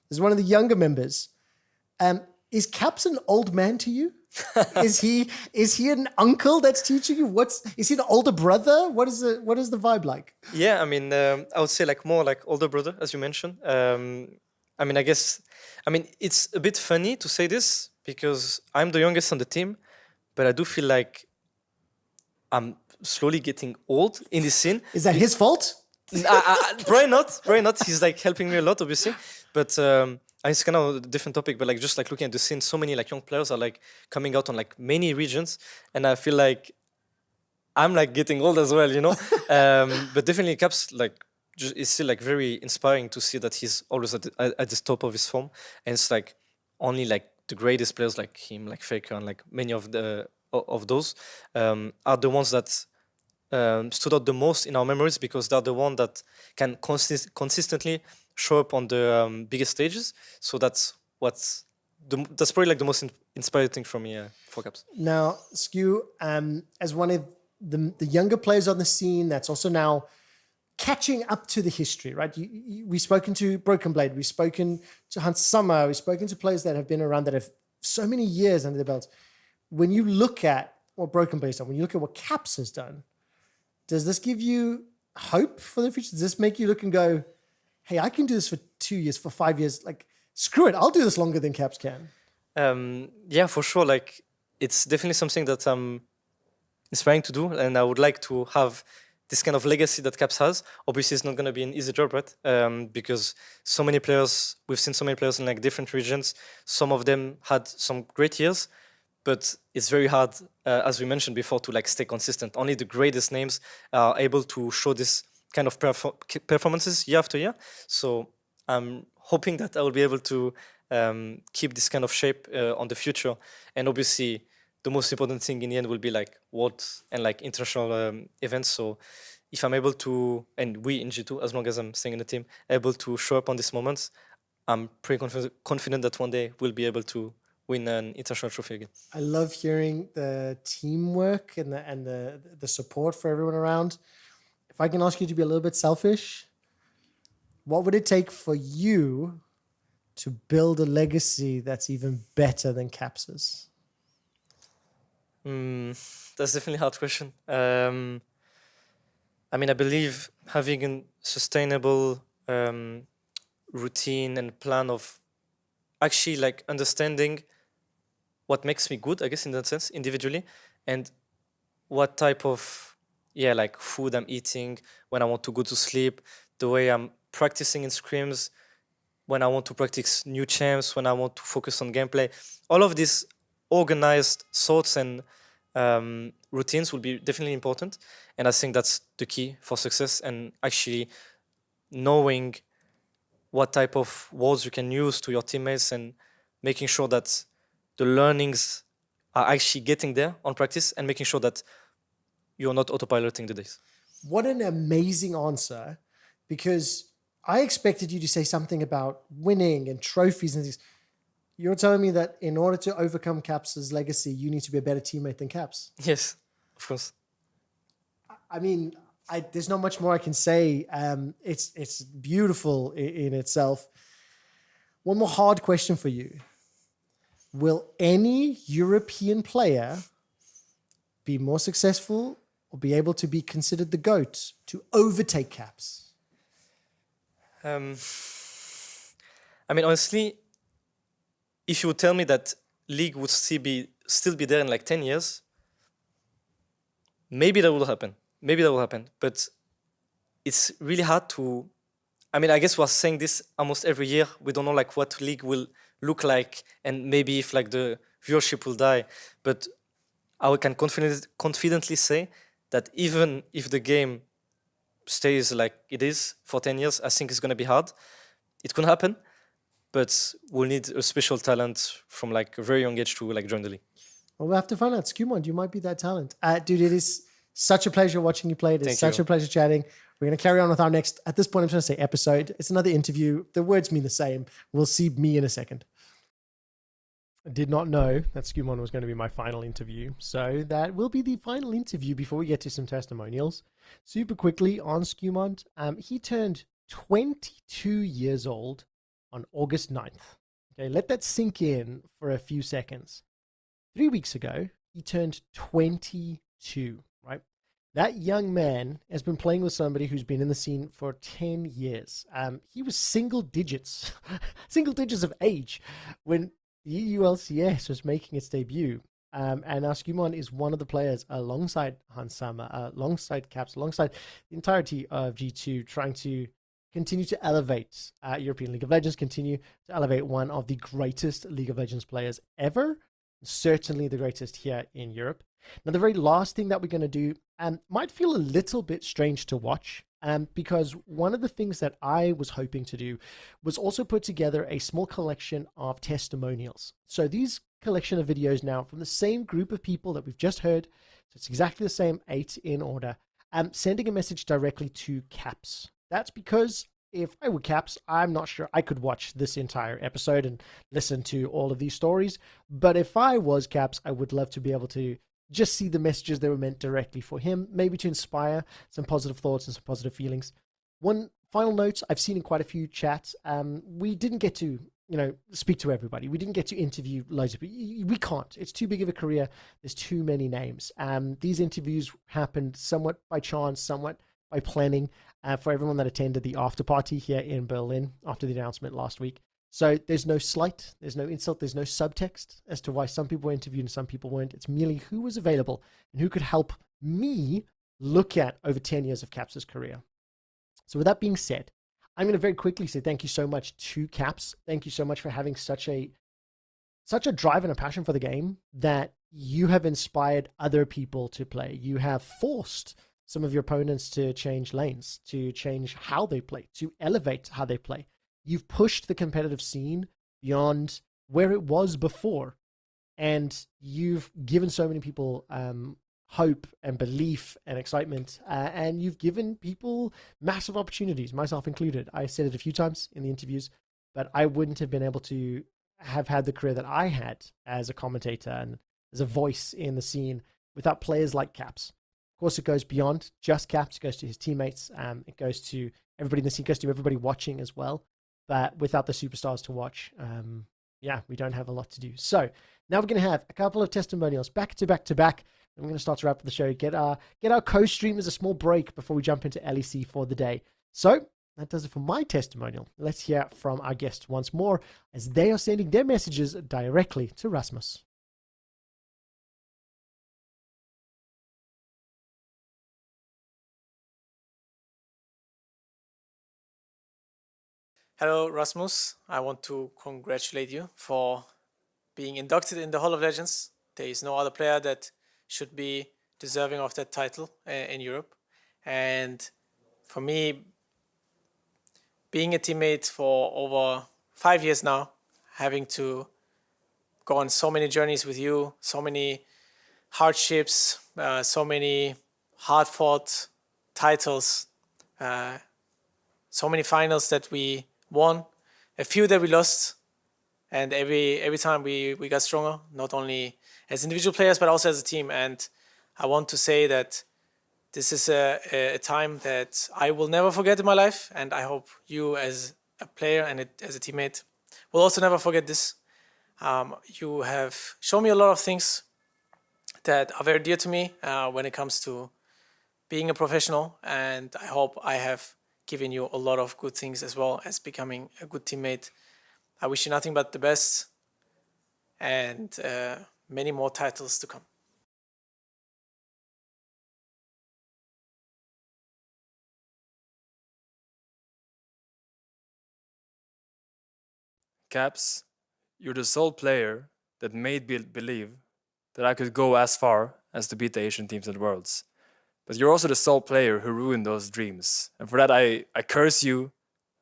There's one of the younger members. Is Caps an old man to you? is he an uncle that's teaching you? Is he an older brother? What is the vibe like? Yeah, I mean, I would say like more like older brother, as you mentioned. I mean, it's a bit funny to say this because I'm the youngest on the team, but I do feel like I'm slowly getting old in this scene. Is that his fault? Probably not. He's like helping me a lot, obviously. But it's kind of a different topic. But like just like looking at the scene, so many like young players are like coming out on like many regions, and I feel like I'm like getting old as well, you know. But definitely Caps like it's still like very inspiring to see that he's always at the top of his form, and it's like only like the greatest players like him, like Faker, and like many of those are the ones that stood out the most in our memories because they're the one that can consistently show up on the biggest stages. So that's probably like the most inspiring thing for me for Caps. Now, Skew, as one of the younger players on the scene, that's also now catching up to the history, right? We've spoken to Broken Blade, we've spoken to Hans Sommer, we've spoken to players that have been around that have so many years under their belts. When you look at what Broken Blade's done, when you look at what Caps has done, does this give you hope for the future? Does this make you look and go, hey, I can do this for 2 years, for 5 years. Like, screw it, I'll do this longer than Caps can. Yeah, for sure. Like, it's definitely something that I'm inspiring to do, and I would like to have this kind of legacy that Caps has. Obviously, it's not going to be an easy job, right? Because we've seen so many players in like different regions. Some of them had some great years, but it's very hard, as we mentioned before, to like stay consistent. Only the greatest names are able to show this kind of performances year after year. So I'm hoping that I will be able to keep this kind of shape on the future. And obviously, the most important thing in the end will be like world and like international events. So if I'm able to, and we in G2, as long as I'm staying in the team, able to show up on these moments, I'm pretty confident that one day we'll be able to win an international trophy again. I love hearing the teamwork and the support for everyone around. If I can ask you to be a little bit selfish, what would it take for you to build a legacy that's even better than Caps's? That's definitely a hard question. I mean, I believe having a sustainable routine and plan of actually like understanding what makes me good, I guess, in that sense, individually, and what type of like food I'm eating when I want to go to sleep, the way I'm practicing in scrims, when I want to practice new champs, when I want to focus on gameplay. All of these organized thoughts and routines will be definitely important, and I think that's the key for success. And actually knowing what type of words you can use to your teammates and making sure that the learnings are actually getting there on practice and making sure that you're not autopiloting the days. What an amazing answer, because I expected you to say something about winning and trophies and things. You're telling me that in order to overcome Caps's legacy, you need to be a better teammate than Caps. Yes, of course. I mean, there's not much more I can say. It's beautiful in itself. One more hard question for you. Will any European player be more successful or be able to be considered the GOAT to overtake Caps? I mean, honestly, if you would tell me that League would still be there in like 10 years, maybe that will happen. But it's really hard to... I mean, I guess we're saying this almost every year. We don't know like what League will look like and maybe if like the viewership will die. But I can confidently say that even if the game stays like it is for 10 years, I think it's going to be hard. It could happen, but we'll need a special talent from like a very young age to like join the league. Well, we'll have to find out. Skewmond, you might be that talent. Dude, it is such a pleasure watching you play. It is such a pleasure chatting. We're going to carry on with our next, at this point, I'm just going to say episode. It's another interview. The words mean the same. We'll see me in a second. I did not know that Skewmond was going to be my final interview. So that will be the final interview before we get to some testimonials. Super quickly on Skewmond. He turned 22 years old on August 9th. Okay, let that sink in for a few seconds. 3 weeks ago, he turned 22, right? That young man has been playing with somebody who's been in the scene for 10 years. He was single digits, single digits of age when the EULCS was making its debut. And Askumon is one of the players alongside Hansama, alongside Caps, alongside the entirety of G2, trying to continue to elevate European League of Legends, continue to elevate one of the greatest League of Legends players ever, certainly the greatest here in Europe. Now, the very last thing that we're going to do might feel a little bit strange to watch, because one of the things that I was hoping to do was also put together a small collection of testimonials. So these collection of videos now from the same group of people that we've just heard, so it's exactly the same 8 in order, sending a message directly to Caps. That's because if I were Caps, I'm not sure I could watch this entire episode and listen to all of these stories. But if I was Caps, I would love to be able to just see the messages that were meant directly for him, maybe to inspire some positive thoughts and some positive feelings. One final note I've seen in quite a few chats, we didn't get to, speak to everybody. We didn't get to interview loads of people. We can't. It's too big of a career. There's too many names. These interviews happened somewhat by chance, somewhat by planning, for everyone that attended the after party here in Berlin after the announcement last week. So there's no slight, there's no insult, there's no subtext as to why some people were interviewed and some people weren't. It's merely who was available and who could help me look at over 10 years of Caps' career. So with that being said, I'm going to very quickly say thank you so much to Caps. Thank you so much for having such a drive and a passion for the game that you have inspired other people to play. You have forced some of your opponents to change lanes, to change how they play, to elevate how they play. You've pushed the competitive scene beyond where it was before. And you've given so many people hope and belief and excitement. And you've given people massive opportunities, myself included. I said it a few times in the interviews, but I wouldn't have been able to have had the career that I had as a commentator and as a voice in the scene without players like Caps. Of course, it goes beyond just Caps. It goes to his teammates. It goes to everybody in the scene. It goes to everybody watching as well. But without the superstars to watch, we don't have a lot to do. So now we're going to have a couple of testimonials back to back to back. I'm going to start to wrap up the show. Get our co-streamers a small break before we jump into LEC for the day. So that does it for my testimonial. Let's hear from our guests once more as they are sending their messages directly to Rasmus. Hello, Rasmus. I want to congratulate you for being inducted in the Hall of Legends. There is no other player that should be deserving of that title in Europe. And for me, being a teammate for over 5 years now, having to go on so many journeys with you, so many hardships, so many hard-fought titles, so many finals that we won, a few that we lost, and every time we got stronger, not only as individual players but also as a team. And I want to say that this is a time that I will never forget in my life, and I hope you as a player and as a teammate will also never forget this. You have shown me a lot of things that are very dear to me when it comes to being a professional, and I hope I have given you a lot of good things as well as becoming a good teammate. I wish you nothing but the best and many more titles to come. Caps, you're the sole player that made me believe that I could go as far as to beat the Asian teams at Worlds. But you're also the sole player who ruined those dreams. And for that, I curse you,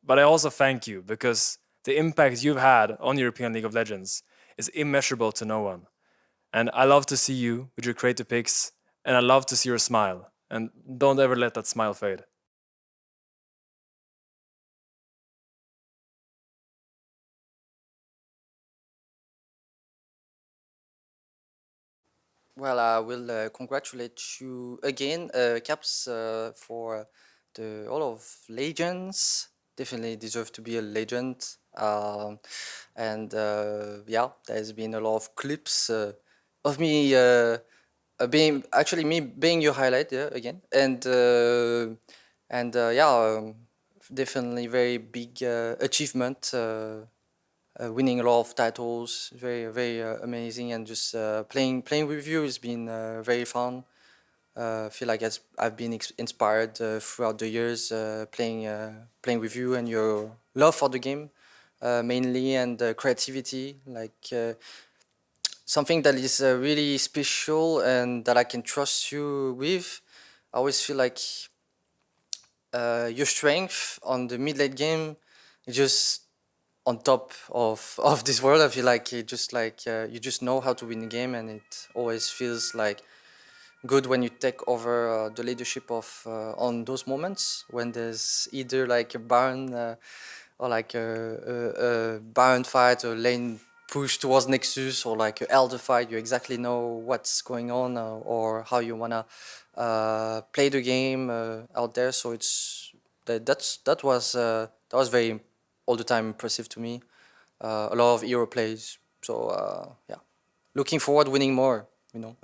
but I also thank you, because the impact you've had on European League of Legends is immeasurable to no one. And I love to see you with your creative picks, and I love to see your smile. And don't ever let that smile fade. Well, I will congratulate you again, Caps, for the Hall of Legends. Definitely deserve to be a legend. And yeah, there's been a lot of clips of me being your highlight, yeah, again, and yeah, definitely very big achievement. Winning a lot of titles, very amazing, and just playing with you has been very fun. I feel like I've been inspired throughout the years playing with you and your love for the game, mainly, and creativity, like something that is really special and that I can trust you with. I always feel like your strength on the mid late game is just on top of this world. I feel like it just like you just know how to win the game, and it always feels like good when you take over the leadership of on those moments when there's either like a Baron or like a Baron fight or lane push towards Nexus or like a Elder fight. You exactly know what's going on or how you wanna play the game out there. So it's that was very all the time impressive to me. A lot of hero plays. So yeah, looking forward winning more. You know.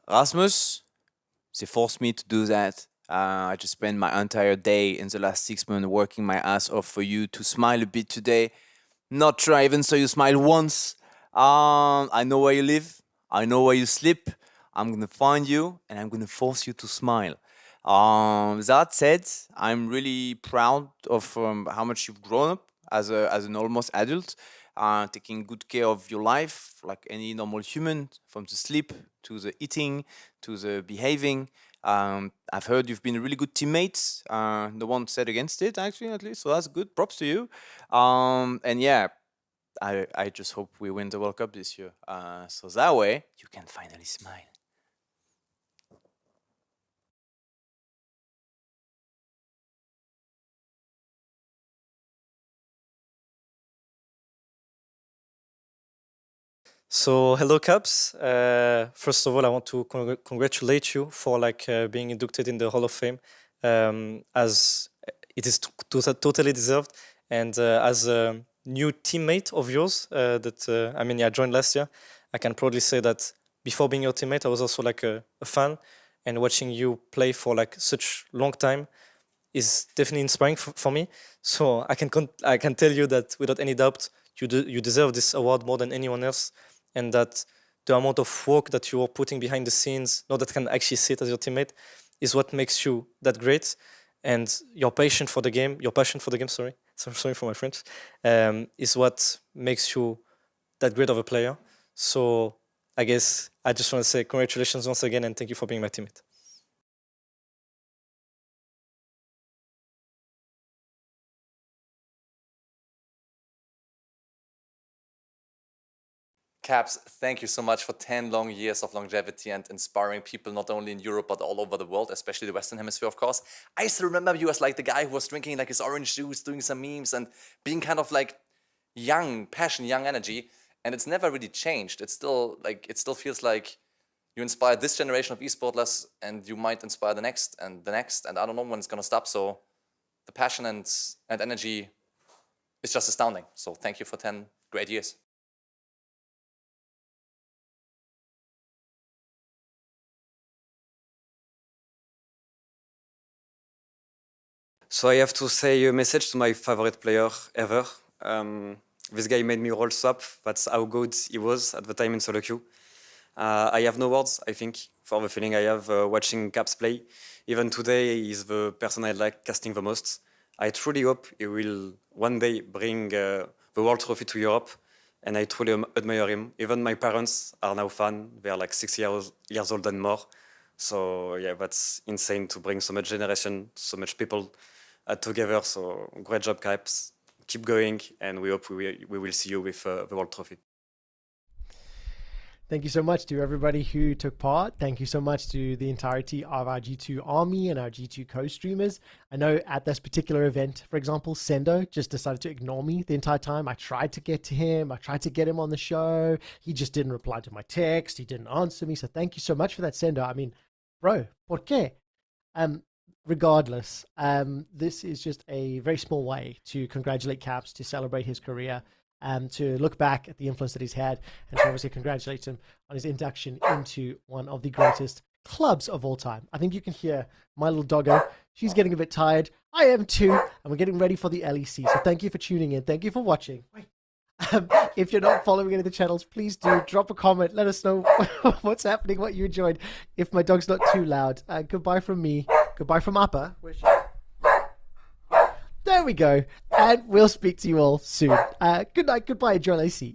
Rasmus, they forced me to do that. I just spent my entire day in the last 6 months working my ass off for you to smile a bit today. Not try even so you smile once. I know where you live. I know where you sleep. I'm gonna find you and I'm gonna force you to smile. That said, I'm really proud of how much you've grown up as an almost adult, taking good care of your life like any normal human, from the sleep to the eating to the behaving. I've heard you've been a really good teammate. No one said against it, actually, at least. So that's good. Props to you. And yeah, I just hope we win the World Cup this year. So that way you can finally smile. So hello, Caps. First of all, I want to congratulate you for like being inducted in the Hall of Fame, as it is totally deserved. And as a new teammate of yours, I joined last year. I can proudly say that before being your teammate, I was also like a fan, and watching you play for like such long time is definitely inspiring for me. So I can tell you that without any doubt, you deserve this award more than anyone else, and that the amount of work that you are putting behind the scenes, not that can actually sit as your teammate, is what makes you that great. And your passion for the game, sorry for my French, is what makes you that great of a player. So I guess I just want to say congratulations once again, and thank you for being my teammate. Caps, thank you so much for 10 long years of longevity and inspiring people not only in Europe but all over the world, especially the Western Hemisphere, of course. I still remember you as like the guy who was drinking like his orange juice, doing some memes and being kind of like young passion, young energy. And it's never really changed. It's still like, it still feels like you inspire this generation of esportlers and you might inspire the next and the next. And I don't know when it's going to stop. So the passion and energy is just astounding. So thank you for 10 great years. So I have to say a message to my favorite player ever. This guy made me roll swap. That's how good he was at the time in solo queue. I have no words, I think, for the feeling I have watching Caps play. Even today, he's the person I like casting the most. I truly hope he will one day bring the World Trophy to Europe, and I truly admire him. Even my parents are now fans. They are like 6 years old and more. So yeah, that's insane to bring so much generation, so much people together. So great job, Caps. Keep going, and we hope we will see you with the World Trophy. Thank you so much to everybody who took part. Thank you so much to the entirety of our G2 army and our G2 co-streamers. I know at this particular event, for example, Sendo just decided to ignore me the entire time. I tried to get to him. I tried to get him on the show. He just didn't reply to my text. He didn't answer me. So thank you so much for that, Sendo. I mean, bro, ¿por qué? Regardless, this is just a very small way to congratulate Caps, to celebrate his career, to look back at the influence that he's had, and to obviously congratulate him on his induction into one of the greatest clubs of all time. I think you can hear my little doggo. She's getting a bit tired. I am too, and we're getting ready for the LEC. So thank you for tuning in. Thank you for watching. If you're not following any of the channels, please do drop a comment. Let us know what's happening, what you enjoyed. If my dog's not too loud. Goodbye from me. Goodbye from Appa. Where's she? There we go. And we'll speak to you all soon. Good night. Goodbye. Enjoy LAC.